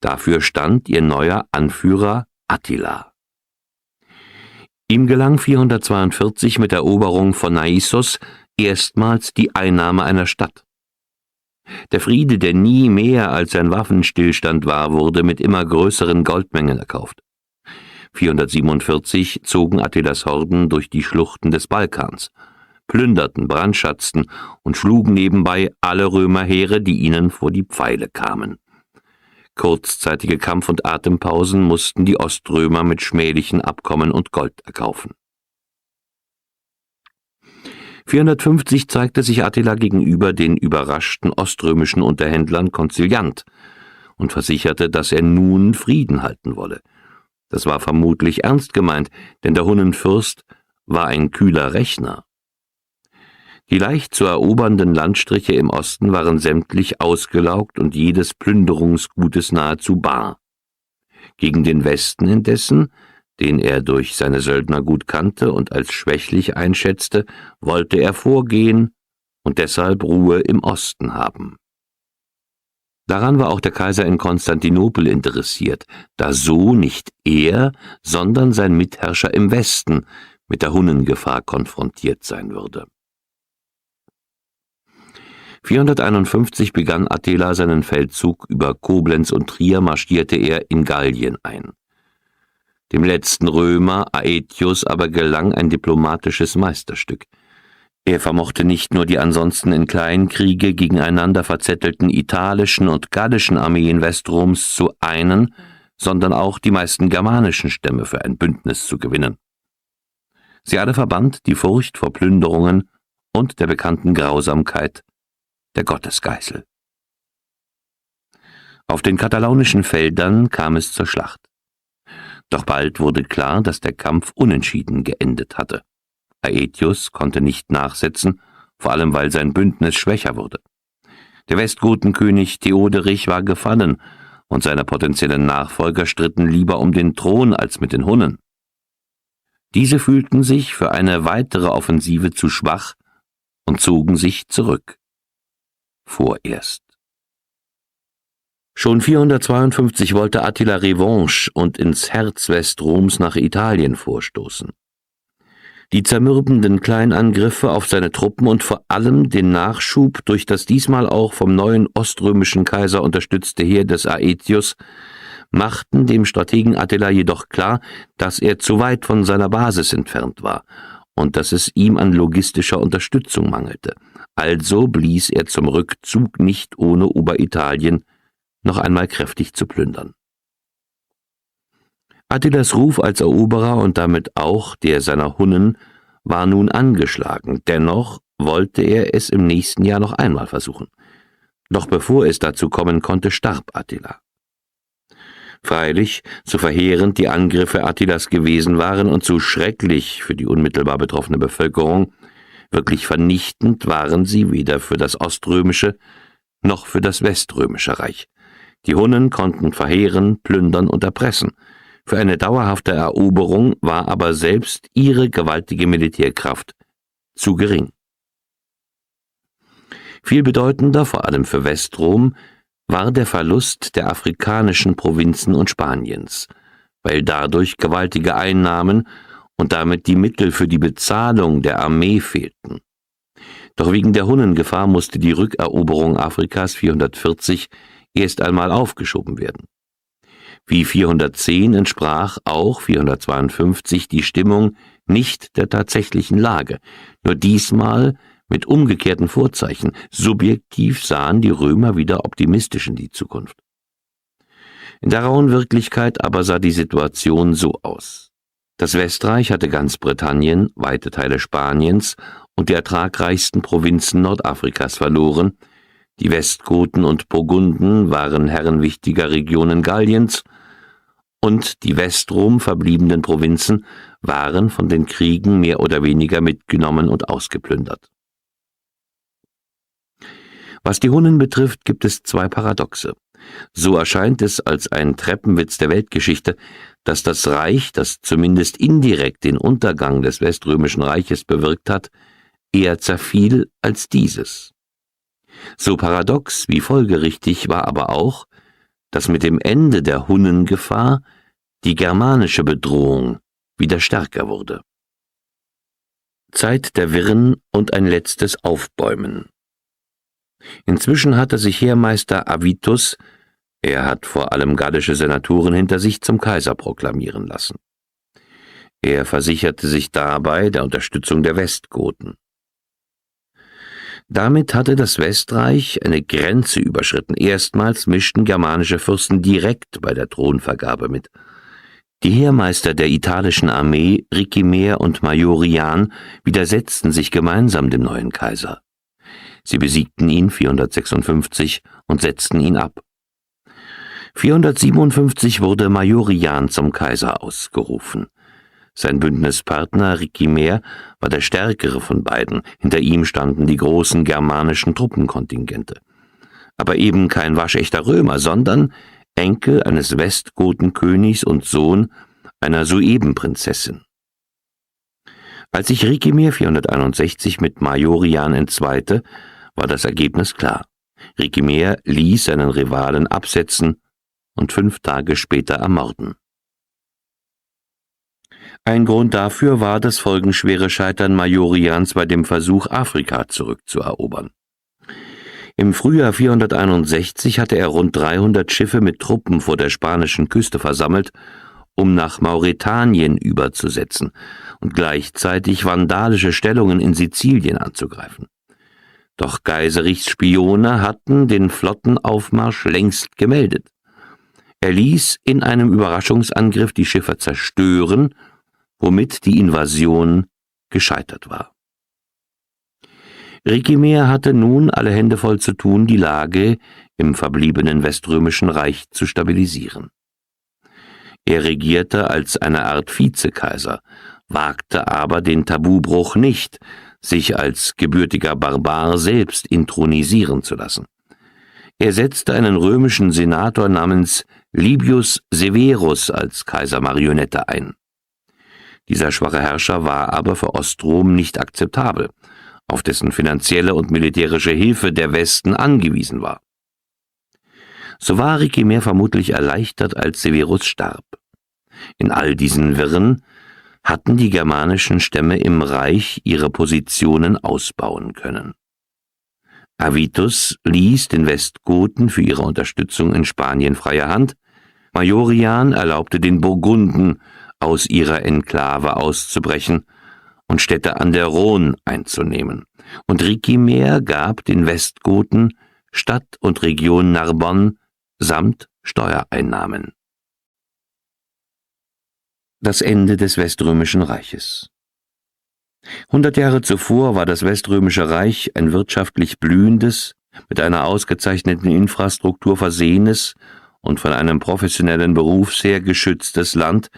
Dafür stand ihr neuer Anführer Attila. Ihm gelang 442 mit der Eroberung von Naissos erstmals die Einnahme einer Stadt. Der Friede, der nie mehr als ein Waffenstillstand war, wurde mit immer größeren Goldmengen erkauft. 447 zogen Attilas Horden durch die Schluchten des Balkans. plünderten, brandschatzten und schlugen nebenbei alle Römerheere, die ihnen vor die Pfeile kamen. Kurzzeitige Kampf- und Atempausen mussten die Oströmer mit schmählichen Abkommen und Gold erkaufen. 450 zeigte sich Attila gegenüber den überraschten oströmischen Unterhändlern konziliant und versicherte, dass er nun Frieden halten wolle. Das war vermutlich ernst gemeint, denn der Hunnenfürst war ein kühler Rechner. Die leicht zu erobernden Landstriche im Osten waren sämtlich ausgelaugt und jedes Plünderungsgutes nahezu bar. Gegen den Westen indessen, den er durch seine Söldner gut kannte und als schwächlich einschätzte, wollte er vorgehen und deshalb Ruhe im Osten haben. Daran war auch der Kaiser in Konstantinopel interessiert, da so nicht er, sondern sein Mitherrscher im Westen mit der Hunnengefahr konfrontiert sein würde. 451 begann Attila seinen Feldzug, über Koblenz und Trier marschierte er in Gallien ein. Dem letzten Römer, Aetius, aber gelang ein diplomatisches Meisterstück. Er vermochte nicht nur die ansonsten in Kleinkriege gegeneinander verzettelten italischen und gallischen Armeen Westroms zu einen, sondern auch die meisten germanischen Stämme für ein Bündnis zu gewinnen. Sie alle verband die Furcht vor Plünderungen und der bekannten Grausamkeit der Gottesgeißel. Auf den katalaunischen Feldern kam es zur Schlacht. Doch bald wurde klar, dass der Kampf unentschieden geendet hatte. Aetius konnte nicht nachsetzen, vor allem weil sein Bündnis schwächer wurde. Der Westgotenkönig Theoderich war gefallen und seine potenziellen Nachfolger stritten lieber um den Thron als mit den Hunnen. Diese fühlten sich für eine weitere Offensive zu schwach und zogen sich zurück. Vorerst. Schon 452 wollte Attila Revanche und ins Herz Westroms nach Italien vorstoßen. Die zermürbenden Kleinangriffe auf seine Truppen und vor allem den Nachschub durch das diesmal auch vom neuen oströmischen Kaiser unterstützte Heer des Aetius machten dem Strategen Attila jedoch klar, dass er zu weit von seiner Basis entfernt war und dass es ihm an logistischer Unterstützung mangelte. Also blies er zum Rückzug nicht ohne Oberitalien noch einmal kräftig zu plündern. Attilas Ruf als Eroberer und damit auch der seiner Hunnen war nun angeschlagen, dennoch wollte er es im nächsten Jahr noch einmal versuchen. Doch bevor es dazu kommen konnte, starb Attila. Freilich, so verheerend die Angriffe Attilas gewesen waren und so schrecklich für die unmittelbar betroffene Bevölkerung, wirklich vernichtend waren sie weder für das oströmische noch für das weströmische Reich. Die Hunnen konnten verheeren, plündern und erpressen. Für eine dauerhafte Eroberung war aber selbst ihre gewaltige Militärkraft zu gering. Viel bedeutender, vor allem für Westrom, war der Verlust der afrikanischen Provinzen und Spaniens, weil dadurch gewaltige Einnahmen und damit die Mittel für die Bezahlung der Armee fehlten. Doch wegen der Hunnengefahr musste die Rückeroberung Afrikas 440 erst einmal aufgeschoben werden. Wie 410 entsprach auch 452 die Stimmung nicht der tatsächlichen Lage, nur diesmal mit umgekehrten Vorzeichen. Subjektiv sahen die Römer wieder optimistisch in die Zukunft. In der rauen Wirklichkeit aber sah die Situation so aus. Das Westreich hatte ganz Britannien, weite Teile Spaniens und die ertragreichsten Provinzen Nordafrikas verloren. Die Westgoten und Burgunden waren Herren wichtiger Regionen Galliens und die Westrom verbliebenen Provinzen waren von den Kriegen mehr oder weniger mitgenommen und ausgeplündert. Was die Hunnen betrifft, gibt es zwei Paradoxe. So erscheint es als ein Treppenwitz der Weltgeschichte, dass das Reich, das zumindest indirekt den Untergang des Weströmischen Reiches bewirkt hat, eher zerfiel als dieses. So paradox wie folgerichtig war aber auch, dass mit dem Ende der Hunnengefahr die germanische Bedrohung wieder stärker wurde. Zeit der Wirren und ein letztes Aufbäumen. Inzwischen hatte sich Heermeister Avitus, er hat vor allem gallische Senatoren hinter sich, zum Kaiser proklamieren lassen. Er versicherte sich dabei der Unterstützung der Westgoten. Damit hatte das Westreich eine Grenze überschritten. Erstmals mischten germanische Fürsten direkt bei der Thronvergabe mit. Die Heermeister der italischen Armee, Ricimer und Majorian, widersetzten sich gemeinsam dem neuen Kaiser. Sie besiegten ihn 456 und setzten ihn ab. 457 wurde Majorian zum Kaiser ausgerufen. Sein Bündnispartner Ricimer war der stärkere von beiden, hinter ihm standen die großen germanischen Truppenkontingente. Aber eben kein waschechter Römer, sondern Enkel eines Westgotenkönigs und Sohn einer Suebenprinzessin. Als sich Ricimer 461 mit Majorian entzweite, war das Ergebnis klar. Ricimer ließ seinen Rivalen absetzen und 5 Tage später ermorden. Ein Grund dafür war das folgenschwere Scheitern Majorians bei dem Versuch, Afrika zurückzuerobern. Im Frühjahr 461 hatte er rund 300 Schiffe mit Truppen vor der spanischen Küste versammelt, um nach Mauretanien überzusetzen und gleichzeitig vandalische Stellungen in Sizilien anzugreifen. Doch Gaiserichs Spione hatten den Flottenaufmarsch längst gemeldet. Er ließ in einem Überraschungsangriff die Schiffe zerstören, womit die Invasion gescheitert war. Ricimer hatte nun alle Hände voll zu tun, die Lage im verbliebenen Weströmischen Reich zu stabilisieren. Er regierte als eine Art Vizekaiser, wagte aber den Tabubruch nicht, sich als gebürtiger Barbar selbst intronisieren zu lassen. Er setzte einen römischen Senator namens Libius Severus als Kaisermarionette ein. Dieser schwache Herrscher war aber für Ostrom nicht akzeptabel, auf dessen finanzielle und militärische Hilfe der Westen angewiesen war. So war Ricimer vermutlich erleichtert, als Severus starb. In all diesen Wirren hatten die germanischen Stämme im Reich ihre Positionen ausbauen können. Avitus ließ den Westgoten für ihre Unterstützung in Spanien freie Hand, Majorian erlaubte den Burgunden, aus ihrer Enklave auszubrechen und Städte an der Rhone einzunehmen, und Ricimer gab den Westgoten Stadt und Region Narbonne samt Steuereinnahmen. Das Ende des Weströmischen Reiches. 100 Jahre zuvor war das Weströmische Reich ein wirtschaftlich blühendes, mit einer ausgezeichneten Infrastruktur versehenes und von einem professionellen Berufsheer geschütztes Land,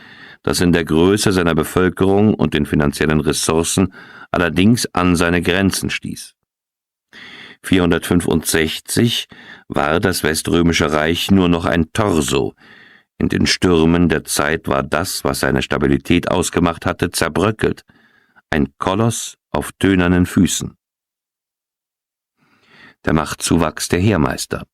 das in der Größe seiner Bevölkerung und den finanziellen Ressourcen allerdings an seine Grenzen stieß. 465 war das Weströmische Reich nur noch ein Torso. In den Stürmen der Zeit war das, was seine Stabilität ausgemacht hatte, zerbröckelt. Ein Koloss auf tönernen Füßen. Der Machtzuwachs der Heermeister.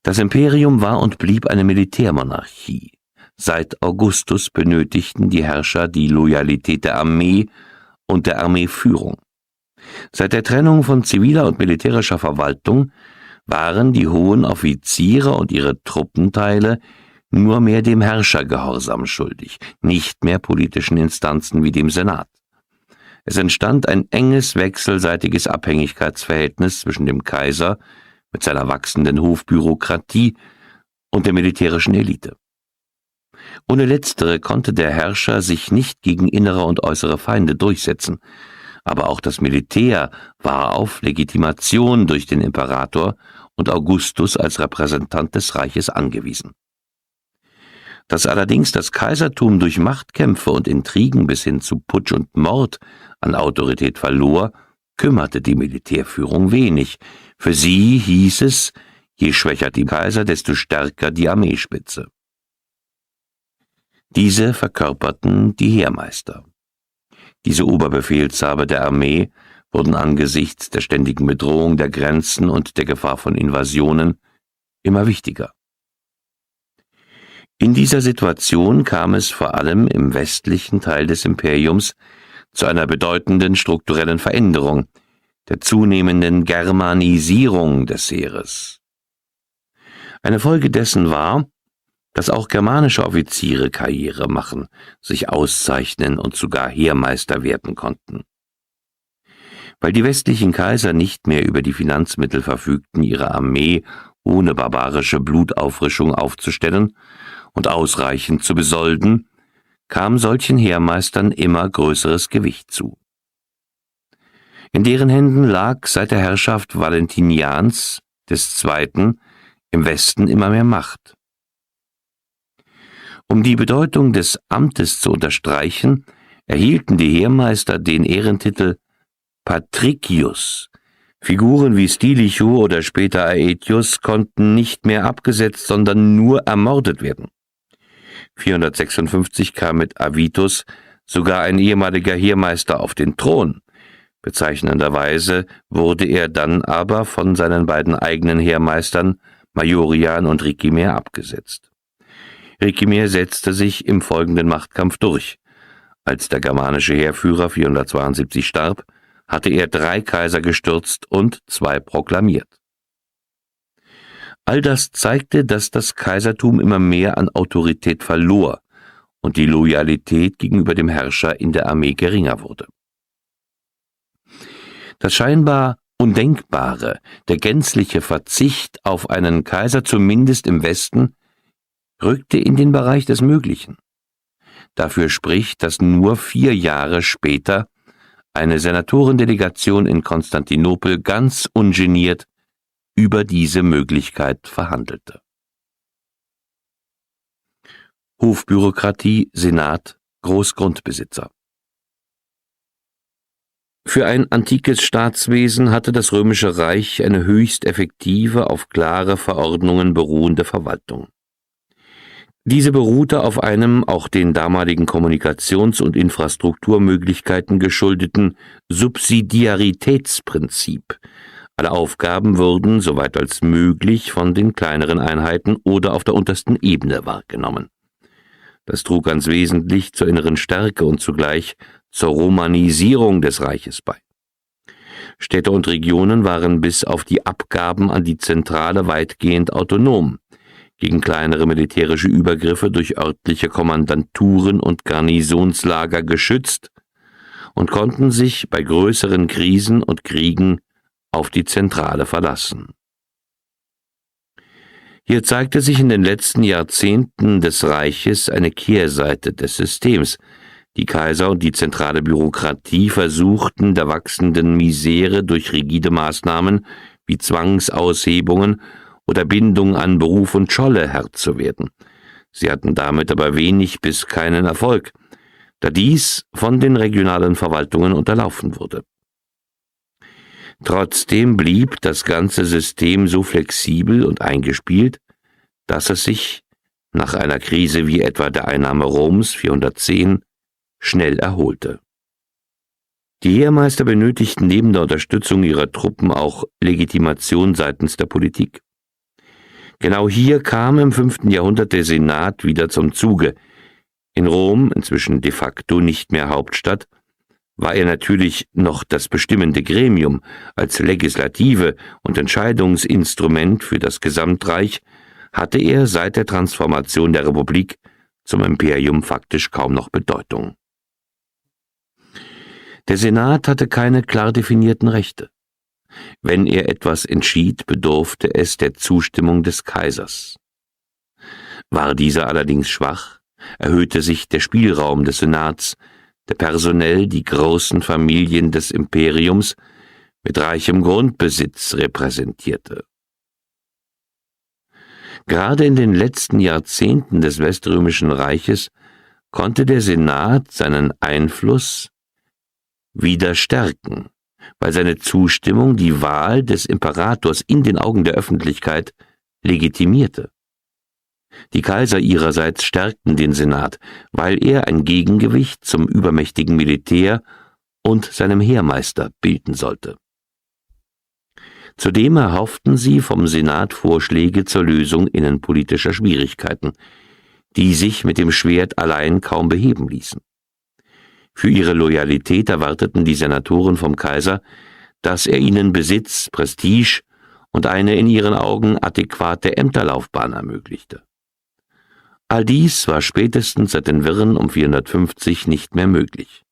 Das Imperium war und blieb eine Militärmonarchie. Seit Augustus benötigten die Herrscher die Loyalität der Armee und der Armeeführung. Seit der Trennung von ziviler und militärischer Verwaltung waren die hohen Offiziere und ihre Truppenteile nur mehr dem Herrscher Gehorsam schuldig, nicht mehr politischen Instanzen wie dem Senat. Es entstand ein enges wechselseitiges Abhängigkeitsverhältnis zwischen dem Kaiser mit seiner wachsenden Hofbürokratie und der militärischen Elite. Ohne letztere konnte der Herrscher sich nicht gegen innere und äußere Feinde durchsetzen, aber auch das Militär war auf Legitimation durch den Imperator und Augustus als Repräsentant des Reiches angewiesen. Dass allerdings das Kaisertum durch Machtkämpfe und Intrigen bis hin zu Putsch und Mord an Autorität verlor, kümmerte die Militärführung wenig. Für sie hieß es, je schwächer die Kaiser, desto stärker die Armeespitze. Diese verkörperten die Heermeister. Diese Oberbefehlshaber der Armee wurden angesichts der ständigen Bedrohung der Grenzen und der Gefahr von Invasionen immer wichtiger. In dieser Situation kam es vor allem im westlichen Teil des Imperiums zu einer bedeutenden strukturellen Veränderung, der zunehmenden Germanisierung des Heeres. Eine Folge dessen war, dass auch germanische Offiziere Karriere machen, sich auszeichnen und sogar Heermeister werden konnten. Weil die westlichen Kaiser nicht mehr über die Finanzmittel verfügten, ihre Armee ohne barbarische Blutauffrischung aufzustellen und ausreichend zu besolden, kam solchen Heermeistern immer größeres Gewicht zu. In deren Händen lag seit der Herrschaft Valentinians II. Im Westen immer mehr Macht. Um die Bedeutung des Amtes zu unterstreichen, erhielten die Heermeister den Ehrentitel Patricius. Figuren wie Stilicho oder später Aetius konnten nicht mehr abgesetzt, sondern nur ermordet werden. 456 kam mit Avitus sogar ein ehemaliger Heermeister auf den Thron. Bezeichnenderweise wurde er dann aber von seinen beiden eigenen Heermeistern Majorian und Ricimer abgesetzt. Ricimer setzte sich im folgenden Machtkampf durch. Als der germanische Heerführer 472 starb, hatte er 3 Kaiser gestürzt und 2 proklamiert. All das zeigte, dass das Kaisertum immer mehr an Autorität verlor und die Loyalität gegenüber dem Herrscher in der Armee geringer wurde. Das scheinbar Undenkbare, der gänzliche Verzicht auf einen Kaiser, zumindest im Westen, rückte in den Bereich des Möglichen. Dafür spricht, dass nur 4 Jahre später eine Senatorendelegation in Konstantinopel ganz ungeniert über diese Möglichkeit verhandelte. Hofbürokratie, Senat, Großgrundbesitzer. Für ein antikes Staatswesen hatte das Römische Reich eine höchst effektive, auf klare Verordnungen beruhende Verwaltung. Diese beruhte auf einem auch den damaligen Kommunikations- und Infrastrukturmöglichkeiten geschuldeten Subsidiaritätsprinzip. Alle Aufgaben wurden, soweit als möglich, von den kleineren Einheiten oder auf der untersten Ebene wahrgenommen. Das trug ganz wesentlich zur inneren Stärke und zugleich zur Romanisierung des Reiches bei. Städte und Regionen waren bis auf die Abgaben an die Zentrale weitgehend autonom, gegen kleinere militärische Übergriffe durch örtliche Kommandanturen und Garnisonslager geschützt und konnten sich bei größeren Krisen und Kriegen auf die Zentrale verlassen. Hier zeigte sich in den letzten Jahrzehnten des Reiches eine Kehrseite des Systems. Die Kaiser und die zentrale Bürokratie versuchten, der wachsenden Misere durch rigide Maßnahmen wie Zwangsaushebungen oder Bindung an Beruf und Scholle Herr zu werden. Sie hatten damit aber wenig bis keinen Erfolg, da dies von den regionalen Verwaltungen unterlaufen wurde. Trotzdem blieb das ganze System so flexibel und eingespielt, dass es sich nach einer Krise wie etwa der Einnahme Roms 410 schnell erholte. Die Heermeister benötigten neben der Unterstützung ihrer Truppen auch Legitimation seitens der Politik. Genau hier kam im 5. Jahrhundert der Senat wieder zum Zuge. In Rom, inzwischen de facto nicht mehr Hauptstadt, war er natürlich noch das bestimmende Gremium. Als Legislative und Entscheidungsinstrument für das Gesamtreich hatte er seit der Transformation der Republik zum Imperium faktisch kaum noch Bedeutung. Der Senat hatte keine klar definierten Rechte. Wenn er etwas entschied, bedurfte es der Zustimmung des Kaisers. War dieser allerdings schwach, erhöhte sich der Spielraum des Senats, der personell die großen Familien des Imperiums mit reichem Grundbesitz repräsentierte. Gerade in den letzten Jahrzehnten des Weströmischen Reiches konnte der Senat seinen Einfluss wieder stärken, weil seine Zustimmung die Wahl des Imperators in den Augen der Öffentlichkeit legitimierte. Die Kaiser ihrerseits stärkten den Senat, weil er ein Gegengewicht zum übermächtigen Militär und seinem Heermeister bilden sollte. Zudem erhofften sie vom Senat Vorschläge zur Lösung innenpolitischer Schwierigkeiten, die sich mit dem Schwert allein kaum beheben ließen. Für ihre Loyalität erwarteten die Senatoren vom Kaiser, dass er ihnen Besitz, Prestige und eine in ihren Augen adäquate Ämterlaufbahn ermöglichte. All dies war spätestens seit den Wirren um 450 nicht mehr möglich.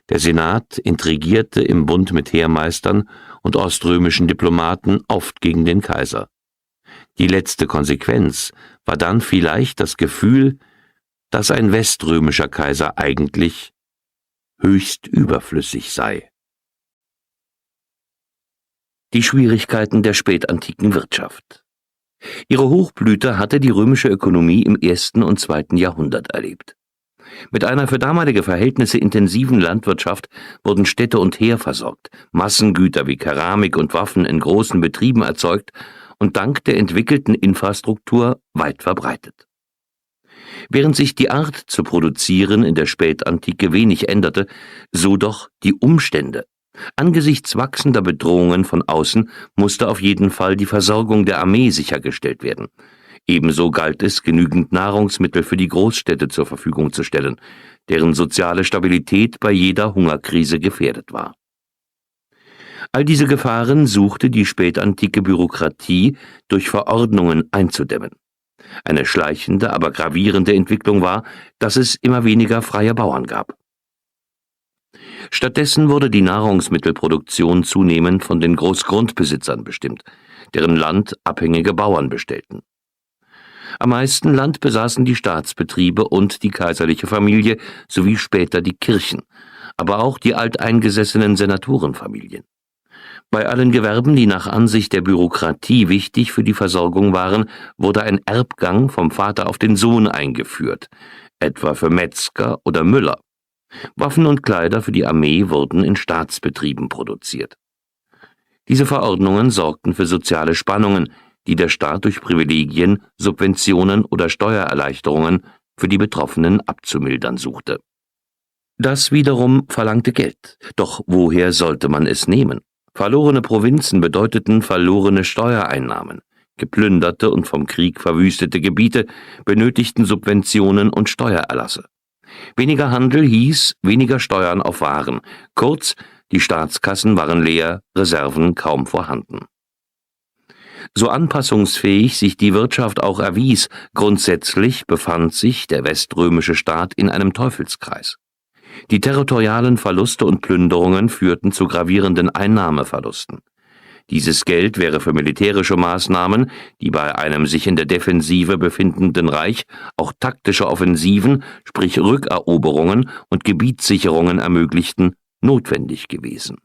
Der Senat intrigierte im Bund mit Heermeistern und oströmischen Diplomaten oft gegen den Kaiser. Die letzte Konsequenz war dann vielleicht das Gefühl, dass ein weströmischer Kaiser eigentlich höchst überflüssig sei. Die Schwierigkeiten der spätantiken Wirtschaft. Ihre Hochblüte hatte die römische Ökonomie im 1. und 2. Jahrhundert erlebt. Mit einer für damalige Verhältnisse intensiven Landwirtschaft wurden Städte und Heer versorgt, Massengüter wie Keramik und Waffen in großen Betrieben erzeugt und dank der entwickelten Infrastruktur weit verbreitet. Während sich die Art zu produzieren in der Spätantike wenig änderte, so doch die Umstände. Angesichts wachsender Bedrohungen von außen musste auf jeden Fall die Versorgung der Armee sichergestellt werden. Ebenso galt es, genügend Nahrungsmittel für die Großstädte zur Verfügung zu stellen, deren soziale Stabilität bei jeder Hungerkrise gefährdet war. All diese Gefahren suchte die spätantike Bürokratie durch Verordnungen einzudämmen. Eine schleichende, aber gravierende Entwicklung war, dass es immer weniger freie Bauern gab. Stattdessen wurde die Nahrungsmittelproduktion zunehmend von den Großgrundbesitzern bestimmt, deren Land abhängige Bauern bestellten. Am meisten Land besaßen die Staatsbetriebe und die kaiserliche Familie sowie später die Kirchen, aber auch die alteingesessenen Senatorenfamilien. Bei allen Gewerben, die nach Ansicht der Bürokratie wichtig für die Versorgung waren, wurde ein Erbgang vom Vater auf den Sohn eingeführt, etwa für Metzger oder Müller. Waffen und Kleider für die Armee wurden in Staatsbetrieben produziert. Diese Verordnungen sorgten für soziale Spannungen, die der Staat durch Privilegien, Subventionen oder Steuererleichterungen für die Betroffenen abzumildern suchte. Das wiederum verlangte Geld. Doch woher sollte man es nehmen? Verlorene Provinzen bedeuteten verlorene Steuereinnahmen. Geplünderte und vom Krieg verwüstete Gebiete benötigten Subventionen und Steuererlasse. Weniger Handel hieß weniger Steuern auf Waren. Kurz, die Staatskassen waren leer, Reserven kaum vorhanden. So anpassungsfähig sich die Wirtschaft auch erwies, grundsätzlich befand sich der weströmische Staat in einem Teufelskreis. Die territorialen Verluste und Plünderungen führten zu gravierenden Einnahmeverlusten. Dieses Geld wäre für militärische Maßnahmen, die bei einem sich in der Defensive befindenden Reich auch taktische Offensiven, sprich Rückeroberungen und Gebietssicherungen ermöglichten, notwendig gewesen.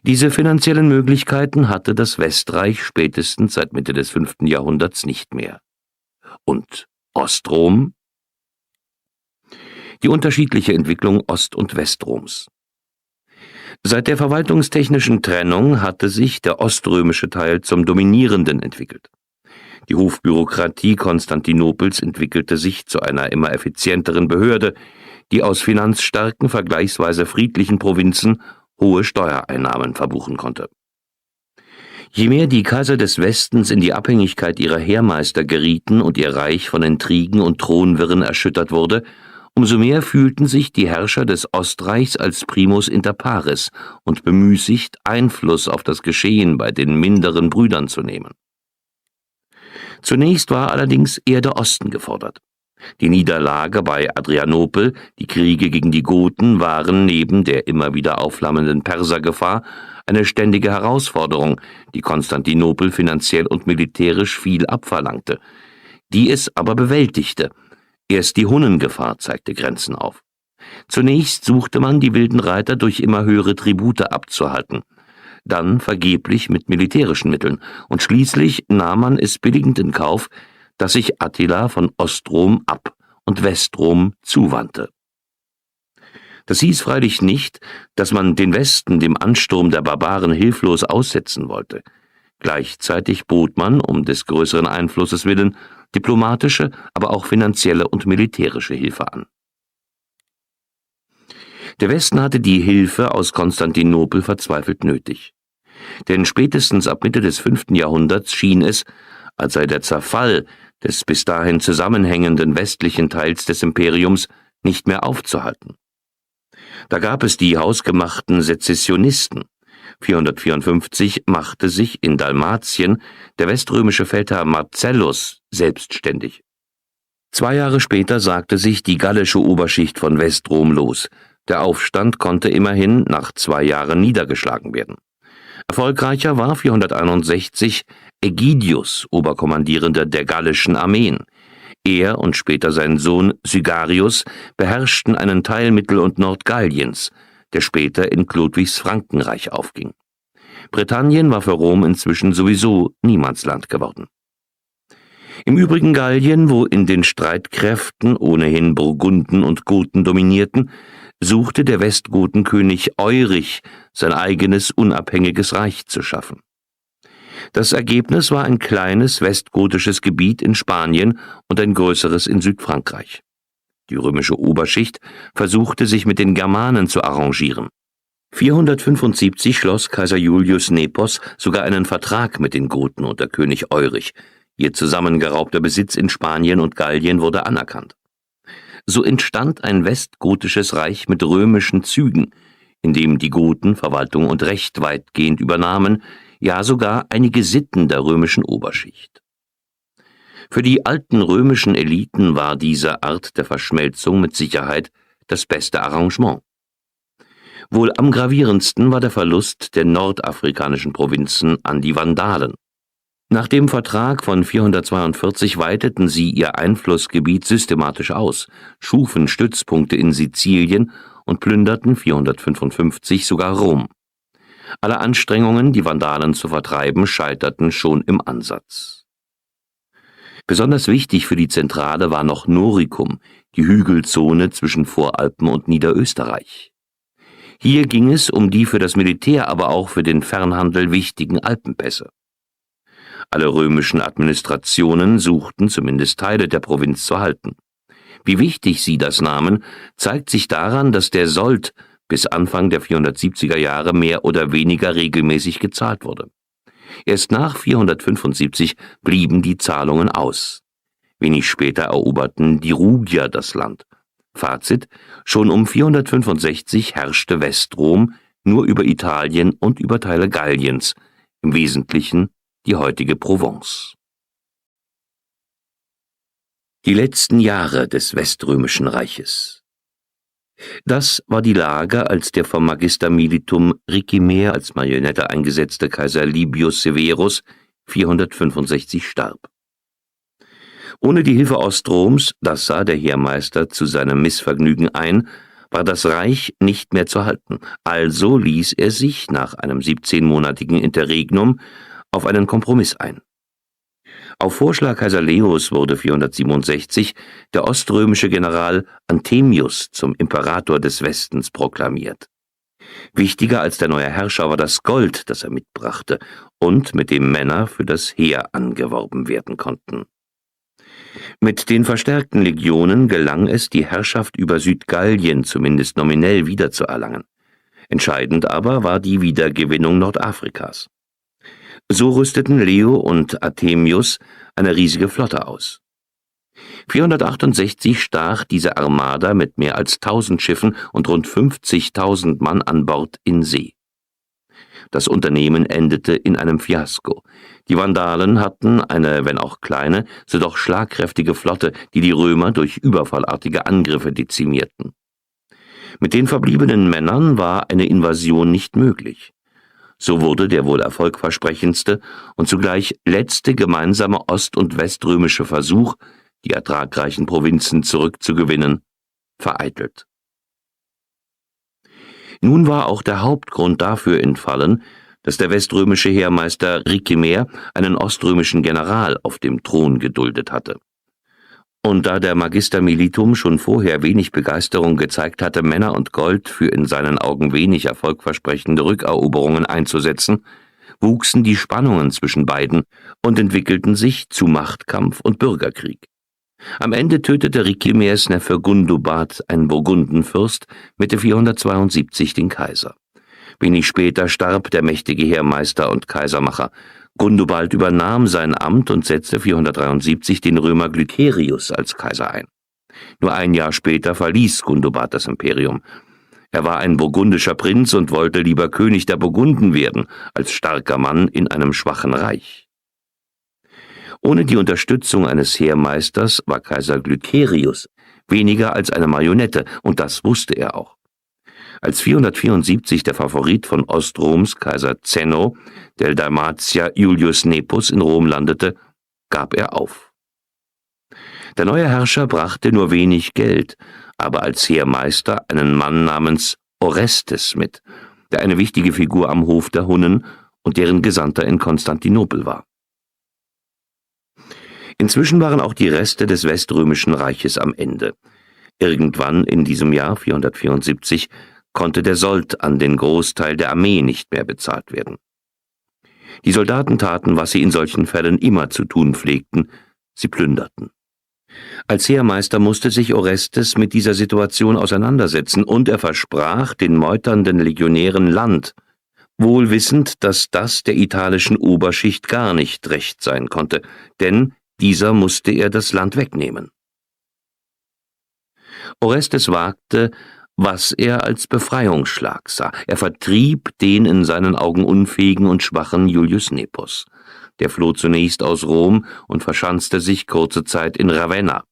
Diese finanziellen Möglichkeiten hatte das Westreich spätestens seit Mitte des 5. Jahrhunderts nicht mehr. Und Ostrom? Die unterschiedliche Entwicklung Ost- und Westroms. Seit der verwaltungstechnischen Trennung hatte sich der oströmische Teil zum dominierenden entwickelt. Die Hofbürokratie Konstantinopels entwickelte sich zu einer immer effizienteren Behörde, die aus finanzstarken, vergleichsweise friedlichen Provinzen hohe Steuereinnahmen verbuchen konnte. Je mehr die Kaiser des Westens in die Abhängigkeit ihrer Heermeister gerieten und ihr Reich von Intrigen und Thronwirren erschüttert wurde, umso mehr fühlten sich die Herrscher des Ostreichs als Primus inter pares und bemüßigt, Einfluss auf das Geschehen bei den minderen Brüdern zu nehmen. Zunächst war allerdings eher der Osten gefordert. Die Niederlage bei Adrianopel, die Kriege gegen die Goten waren neben der immer wieder aufflammenden Persergefahr eine ständige Herausforderung, die Konstantinopel finanziell und militärisch viel abverlangte, die es aber bewältigte. Erst die Hunnengefahr zeigte Grenzen auf. Zunächst suchte man, die wilden Reiter durch immer höhere Tribute abzuhalten, dann vergeblich mit militärischen Mitteln, und schließlich nahm man es billigend in Kauf, dass sich Attila von Ostrom ab und Westrom zuwandte. Das hieß freilich nicht, dass man den Westen dem Ansturm der Barbaren hilflos aussetzen wollte. Gleichzeitig bot man, um des größeren Einflusses willen, diplomatische, aber auch finanzielle und militärische Hilfe an. Der Westen hatte die Hilfe aus Konstantinopel verzweifelt nötig. Denn spätestens ab Mitte des 5. Jahrhunderts schien es, als sei der Zerfall des bis dahin zusammenhängenden westlichen Teils des Imperiums nicht mehr aufzuhalten. Da gab es die hausgemachten Sezessionisten. 454 machte sich in Dalmatien der weströmische Feldherr Marcellus selbstständig. 2 Jahre später sagte sich die gallische Oberschicht von Westrom los. Der Aufstand konnte immerhin nach 2 Jahren niedergeschlagen werden. Erfolgreicher war 461 Ägidius, Oberkommandierender der gallischen Armeen. Er und später sein Sohn Sygarius beherrschten einen Teil Mittel- und Nordgalliens, der später in Chlodwigs Frankenreich aufging. Britannien war für Rom inzwischen sowieso Niemandsland geworden. Im übrigen Gallien, wo in den Streitkräften ohnehin Burgunden und Goten dominierten, suchte der Westgotenkönig Eurich sein eigenes unabhängiges Reich zu schaffen. Das Ergebnis war ein kleines westgotisches Gebiet in Spanien und ein größeres in Südfrankreich. Die römische Oberschicht versuchte sich mit den Germanen zu arrangieren. 475 schloss Kaiser Julius Nepos sogar einen Vertrag mit den Goten unter König Eurich. Ihr zusammengeraubter Besitz in Spanien und Gallien wurde anerkannt. So entstand ein westgotisches Reich mit römischen Zügen, in dem die Goten Verwaltung und Recht weitgehend übernahmen, ja sogar einige Sitten der römischen Oberschicht. Für die alten römischen Eliten war diese Art der Verschmelzung mit Sicherheit das beste Arrangement. Wohl am gravierendsten war der Verlust der nordafrikanischen Provinzen an die Vandalen. Nach dem Vertrag von 442 weiteten sie ihr Einflussgebiet systematisch aus, schufen Stützpunkte in Sizilien und plünderten 455 sogar Rom. Alle Anstrengungen, die Vandalen zu vertreiben, scheiterten schon im Ansatz. Besonders wichtig für die Zentrale war noch Noricum, die Hügelzone zwischen Voralpen und Niederösterreich. Hier ging es um die für das Militär, aber auch für den Fernhandel wichtigen Alpenpässe. Alle römischen Administrationen suchten zumindest Teile der Provinz zu halten. Wie wichtig sie das nahmen, zeigt sich daran, dass der Sold bis Anfang der 470er Jahre mehr oder weniger regelmäßig gezahlt wurde. Erst nach 475 blieben die Zahlungen aus. Wenig später eroberten die Rugier das Land. Fazit: Schon um 465 herrschte Westrom nur über Italien und über Teile Galliens, im Wesentlichen die heutige Provence. Die letzten Jahre des Weströmischen Reiches. Das war die Lage, als der vom Magister Militum Ricimer als Marionette eingesetzte Kaiser Libius Severus 465 starb. Ohne die Hilfe Ostroms, das sah der Heermeister zu seinem Missvergnügen ein, war das Reich nicht mehr zu halten, also ließ er sich nach einem 17-monatigen Interregnum auf einen Kompromiss ein. Auf Vorschlag Kaiser Leos wurde 467 der oströmische General Anthemius zum Imperator des Westens proklamiert. Wichtiger als der neue Herrscher war das Gold, das er mitbrachte und mit dem Männer für das Heer angeworben werden konnten. Mit den verstärkten Legionen gelang es, die Herrschaft über Südgallien zumindest nominell wiederzuerlangen. Entscheidend aber war die Wiedergewinnung Nordafrikas. So rüsteten Leo und Anthemius eine riesige Flotte aus. 468 stach diese Armada mit mehr als 1000 Schiffen und rund 50.000 Mann an Bord in See. Das Unternehmen endete in einem Fiasko. Die Vandalen hatten eine, wenn auch kleine, so doch schlagkräftige Flotte, die die Römer durch überfallartige Angriffe dezimierten. Mit den verbliebenen Männern war eine Invasion nicht möglich. So wurde der wohl erfolgversprechendste und zugleich letzte gemeinsame ost- und weströmische Versuch, die ertragreichen Provinzen zurückzugewinnen, vereitelt. Nun war auch der Hauptgrund dafür entfallen, dass der weströmische Heermeister Ricimer einen oströmischen General auf dem Thron geduldet hatte. Und da der Magister Militum schon vorher wenig Begeisterung gezeigt hatte, Männer und Gold für in seinen Augen wenig erfolgversprechende Rückeroberungen einzusetzen, wuchsen die Spannungen zwischen beiden und entwickelten sich zu Machtkampf und Bürgerkrieg. Am Ende tötete Ricimers Neffe Gundobad, ein Burgundenfürst, Mitte 472 den Kaiser. Wenig später starb der mächtige Heermeister und Kaisermacher. Gundobad übernahm sein Amt und setzte 473 den Römer Glycerius als Kaiser ein. Nur ein Jahr später verließ Gundobad das Imperium. Er war ein burgundischer Prinz und wollte lieber König der Burgunden werden, als starker Mann in einem schwachen Reich. Ohne die Unterstützung eines Heermeisters war Kaiser Glycerius weniger als eine Marionette, und das wusste er auch. Als 474 der Favorit von Ostroms, Kaiser Zeno, der Dalmatier Julius Nepos, in Rom landete, gab er auf. Der neue Herrscher brachte nur wenig Geld, aber als Heermeister einen Mann namens Orestes mit, der eine wichtige Figur am Hof der Hunnen und deren Gesandter in Konstantinopel war. Inzwischen waren auch die Reste des Weströmischen Reiches am Ende. Irgendwann in diesem Jahr 474 konnte der Sold an den Großteil der Armee nicht mehr bezahlt werden. Die Soldaten taten, was sie in solchen Fällen immer zu tun pflegten: sie plünderten. Als Heermeister musste sich Orestes mit dieser Situation auseinandersetzen, und er versprach den meuternden Legionären Land, wohl wissend, dass das der italischen Oberschicht gar nicht recht sein konnte, denn dieser musste er das Land wegnehmen. Orestes wagte, was er als Befreiungsschlag sah. Er vertrieb den in seinen Augen unfähigen und schwachen Julius Nepos. Der floh zunächst aus Rom und verschanzte sich kurze Zeit in Ravenna.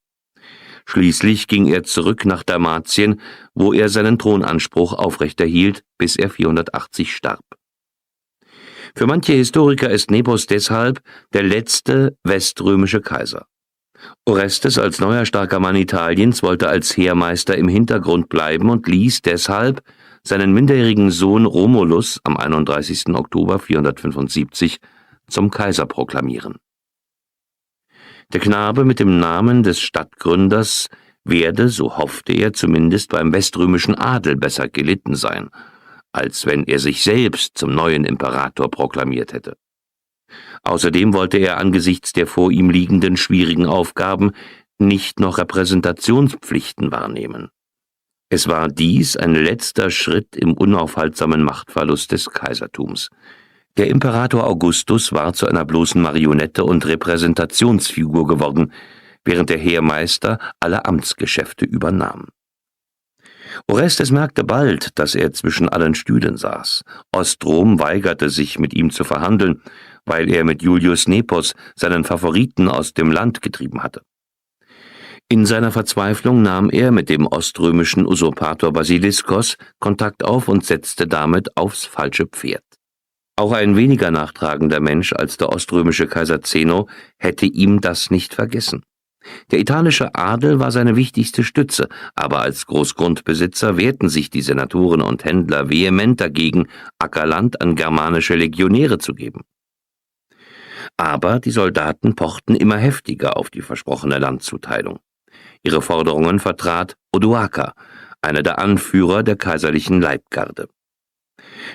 Schließlich ging er zurück nach Dalmatien, wo er seinen Thronanspruch aufrechterhielt, bis er 480 starb. Für manche Historiker ist Nepos deshalb der letzte weströmische Kaiser. Orestes als neuer starker Mann Italiens wollte als Heermeister im Hintergrund bleiben und ließ deshalb seinen minderjährigen Sohn Romulus am 31. Oktober 475 zum Kaiser proklamieren. Der Knabe mit dem Namen des Stadtgründers werde, so hoffte er, zumindest beim weströmischen Adel besser gelitten sein, als wenn er sich selbst zum neuen Imperator proklamiert hätte. Außerdem wollte er angesichts der vor ihm liegenden schwierigen Aufgaben nicht noch Repräsentationspflichten wahrnehmen. Es war dies ein letzter Schritt im unaufhaltsamen Machtverlust des Kaisertums. Der Imperator Augustus war zu einer bloßen Marionette und Repräsentationsfigur geworden, während der Heermeister alle Amtsgeschäfte übernahm. Orestes merkte bald, dass er zwischen allen Stühlen saß. Ostrom weigerte sich, mit ihm zu verhandeln, weil er mit Julius Nepos seinen Favoriten aus dem Land getrieben hatte. In seiner Verzweiflung nahm er mit dem oströmischen Usurpator Basiliskos Kontakt auf und setzte damit aufs falsche Pferd. Auch ein weniger nachtragender Mensch als der oströmische Kaiser Zeno hätte ihm das nicht vergessen. Der italische Adel war seine wichtigste Stütze, aber als Großgrundbesitzer wehrten sich die Senatoren und Händler vehement dagegen, Ackerland an germanische Legionäre zu geben. Aber die Soldaten pochten immer heftiger auf die versprochene Landzuteilung. Ihre Forderungen vertrat Odoaker, einer der Anführer der kaiserlichen Leibgarde.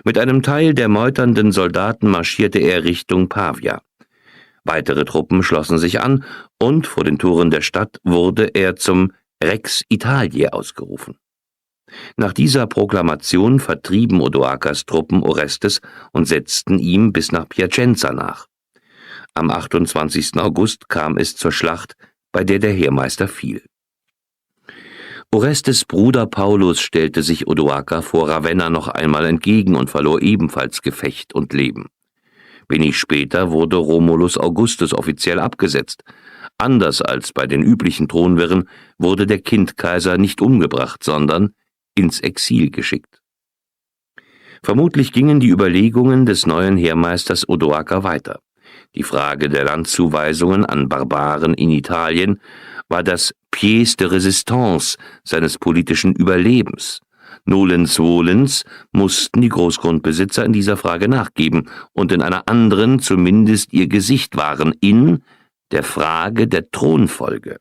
Mit einem Teil der meuternden Soldaten marschierte er Richtung Pavia. Weitere Truppen schlossen sich an, und vor den Toren der Stadt wurde er zum Rex Italiae ausgerufen. Nach dieser Proklamation vertrieben Odoakers Truppen Orestes und setzten ihm bis nach Piacenza nach. Am 28. August kam es zur Schlacht, bei der der Heermeister fiel. Orestes Bruder Paulus stellte sich Odoaker vor Ravenna noch einmal entgegen und verlor ebenfalls Gefecht und Leben. Wenig später wurde Romulus Augustus offiziell abgesetzt. Anders als bei den üblichen Thronwirren wurde der Kindkaiser nicht umgebracht, sondern ins Exil geschickt. Vermutlich gingen die Überlegungen des neuen Heermeisters Odoaker weiter. Die Frage der Landzuweisungen an Barbaren in Italien war das Pièce de Résistance seines politischen Überlebens. Nolens volens mussten die Großgrundbesitzer in dieser Frage nachgeben und in einer anderen zumindest ihr Gesicht wahren, in der Frage der Thronfolge.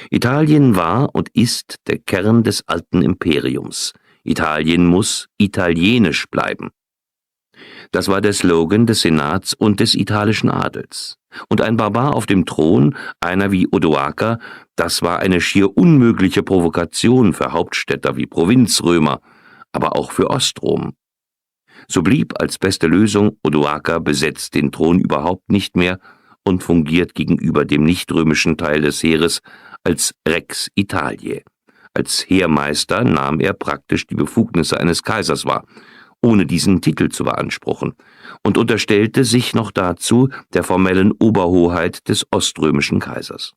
Italien war und ist der Kern des alten Imperiums. Italien muss italienisch bleiben. Das war der Slogan des Senats und des italischen Adels. Und ein Barbar auf dem Thron, einer wie Odoaker, das war eine schier unmögliche Provokation für Hauptstädter wie Provinzrömer, aber auch für Ostrom. So blieb als beste Lösung, Odoaker besetzt den Thron überhaupt nicht mehr und fungiert gegenüber dem nichtrömischen Teil des Heeres als Rex Italiae. Als Heermeister nahm er praktisch die Befugnisse eines Kaisers wahr, ohne diesen Titel zu beanspruchen, und unterstellte sich noch dazu der formellen Oberhoheit des oströmischen Kaisers.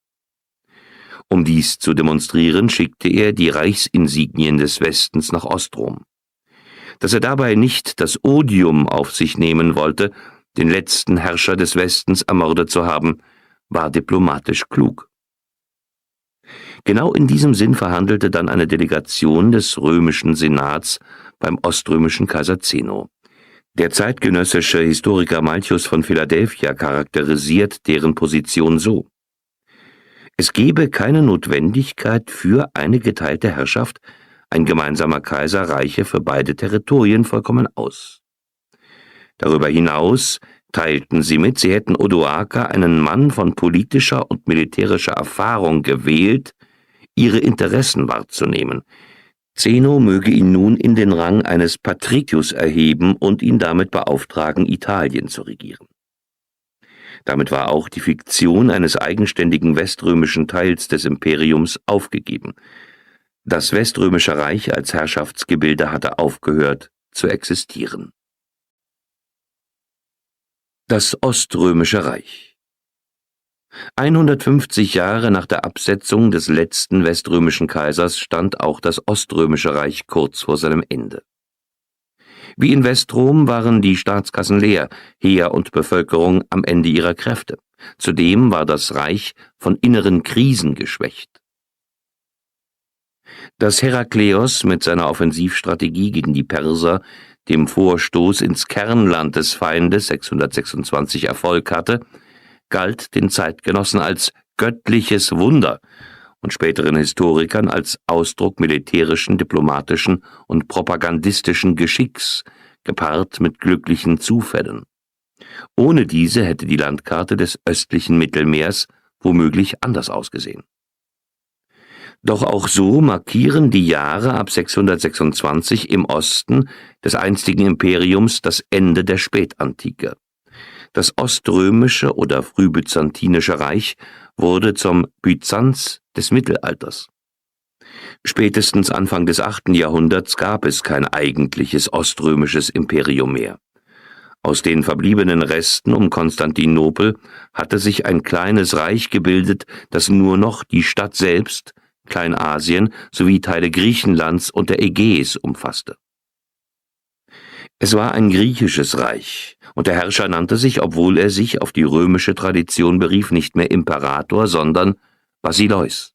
Um dies zu demonstrieren, schickte er die Reichsinsignien des Westens nach Ostrom. Dass er dabei nicht das Odium auf sich nehmen wollte, den letzten Herrscher des Westens ermordet zu haben, war diplomatisch klug. Genau in diesem Sinn verhandelte dann eine Delegation des römischen Senats beim oströmischen Kaiser Zeno. Der zeitgenössische Historiker Malchus von Philadelphia charakterisiert deren Position so: Es gebe keine Notwendigkeit für eine geteilte Herrschaft, ein gemeinsamer Kaiser reiche für beide Territorien vollkommen aus. Darüber hinaus teilten sie mit, sie hätten Odoaker, einen Mann von politischer und militärischer Erfahrung, gewählt, ihre Interessen wahrzunehmen. Zeno möge ihn nun in den Rang eines Patricius erheben und ihn damit beauftragen, Italien zu regieren. Damit war auch die Fiktion eines eigenständigen weströmischen Teils des Imperiums aufgegeben. Das Weströmische Reich als Herrschaftsgebilde hatte aufgehört zu existieren. Das Oströmische Reich. 150 Jahre nach der Absetzung des letzten weströmischen Kaisers stand auch das Oströmische Reich kurz vor seinem Ende. Wie in Westrom waren die Staatskassen leer, Heer und Bevölkerung am Ende ihrer Kräfte. Zudem war das Reich von inneren Krisen geschwächt. Dass Herakleios mit seiner Offensivstrategie gegen die Perser, dem Vorstoß ins Kernland des Feindes 626 Erfolg hatte, galt den Zeitgenossen als göttliches Wunder und späteren Historikern als Ausdruck militärischen, diplomatischen und propagandistischen Geschicks, gepaart mit glücklichen Zufällen. Ohne diese hätte die Landkarte des östlichen Mittelmeers womöglich anders ausgesehen. Doch auch so markieren die Jahre ab 626 im Osten des einstigen Imperiums das Ende der Spätantike. Das oströmische oder frühbyzantinische Reich wurde zum Byzanz des Mittelalters. Spätestens Anfang des 8. Jahrhunderts gab es kein eigentliches oströmisches Imperium mehr. Aus den verbliebenen Resten um Konstantinopel hatte sich ein kleines Reich gebildet, das nur noch die Stadt selbst, Kleinasien sowie Teile Griechenlands und der Ägäis umfasste. Es war ein griechisches Reich, und der Herrscher nannte sich, obwohl er sich auf die römische Tradition berief, nicht mehr Imperator, sondern Basileus.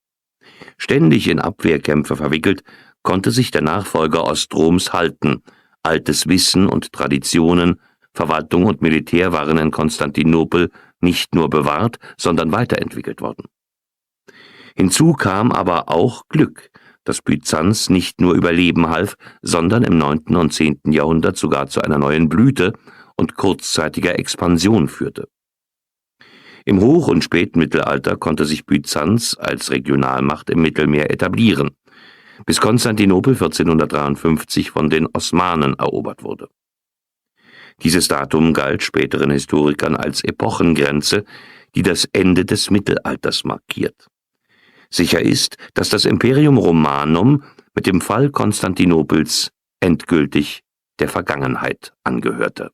Ständig in Abwehrkämpfe verwickelt, konnte sich der Nachfolger Ostroms halten. Altes Wissen und Traditionen, Verwaltung und Militär waren in Konstantinopel nicht nur bewahrt, sondern weiterentwickelt worden. Hinzu kam aber auch Glück, das Byzanz nicht nur überleben half, sondern im 9. und 10. Jahrhundert sogar zu einer neuen Blüte und kurzzeitiger Expansion führte. Im Hoch- und Spätmittelalter konnte sich Byzanz als Regionalmacht im Mittelmeer etablieren, bis Konstantinopel 1453 von den Osmanen erobert wurde. Dieses Datum galt späteren Historikern als Epochengrenze, die das Ende des Mittelalters markiert. Sicher ist, dass das Imperium Romanum mit dem Fall Konstantinopels endgültig der Vergangenheit angehörte.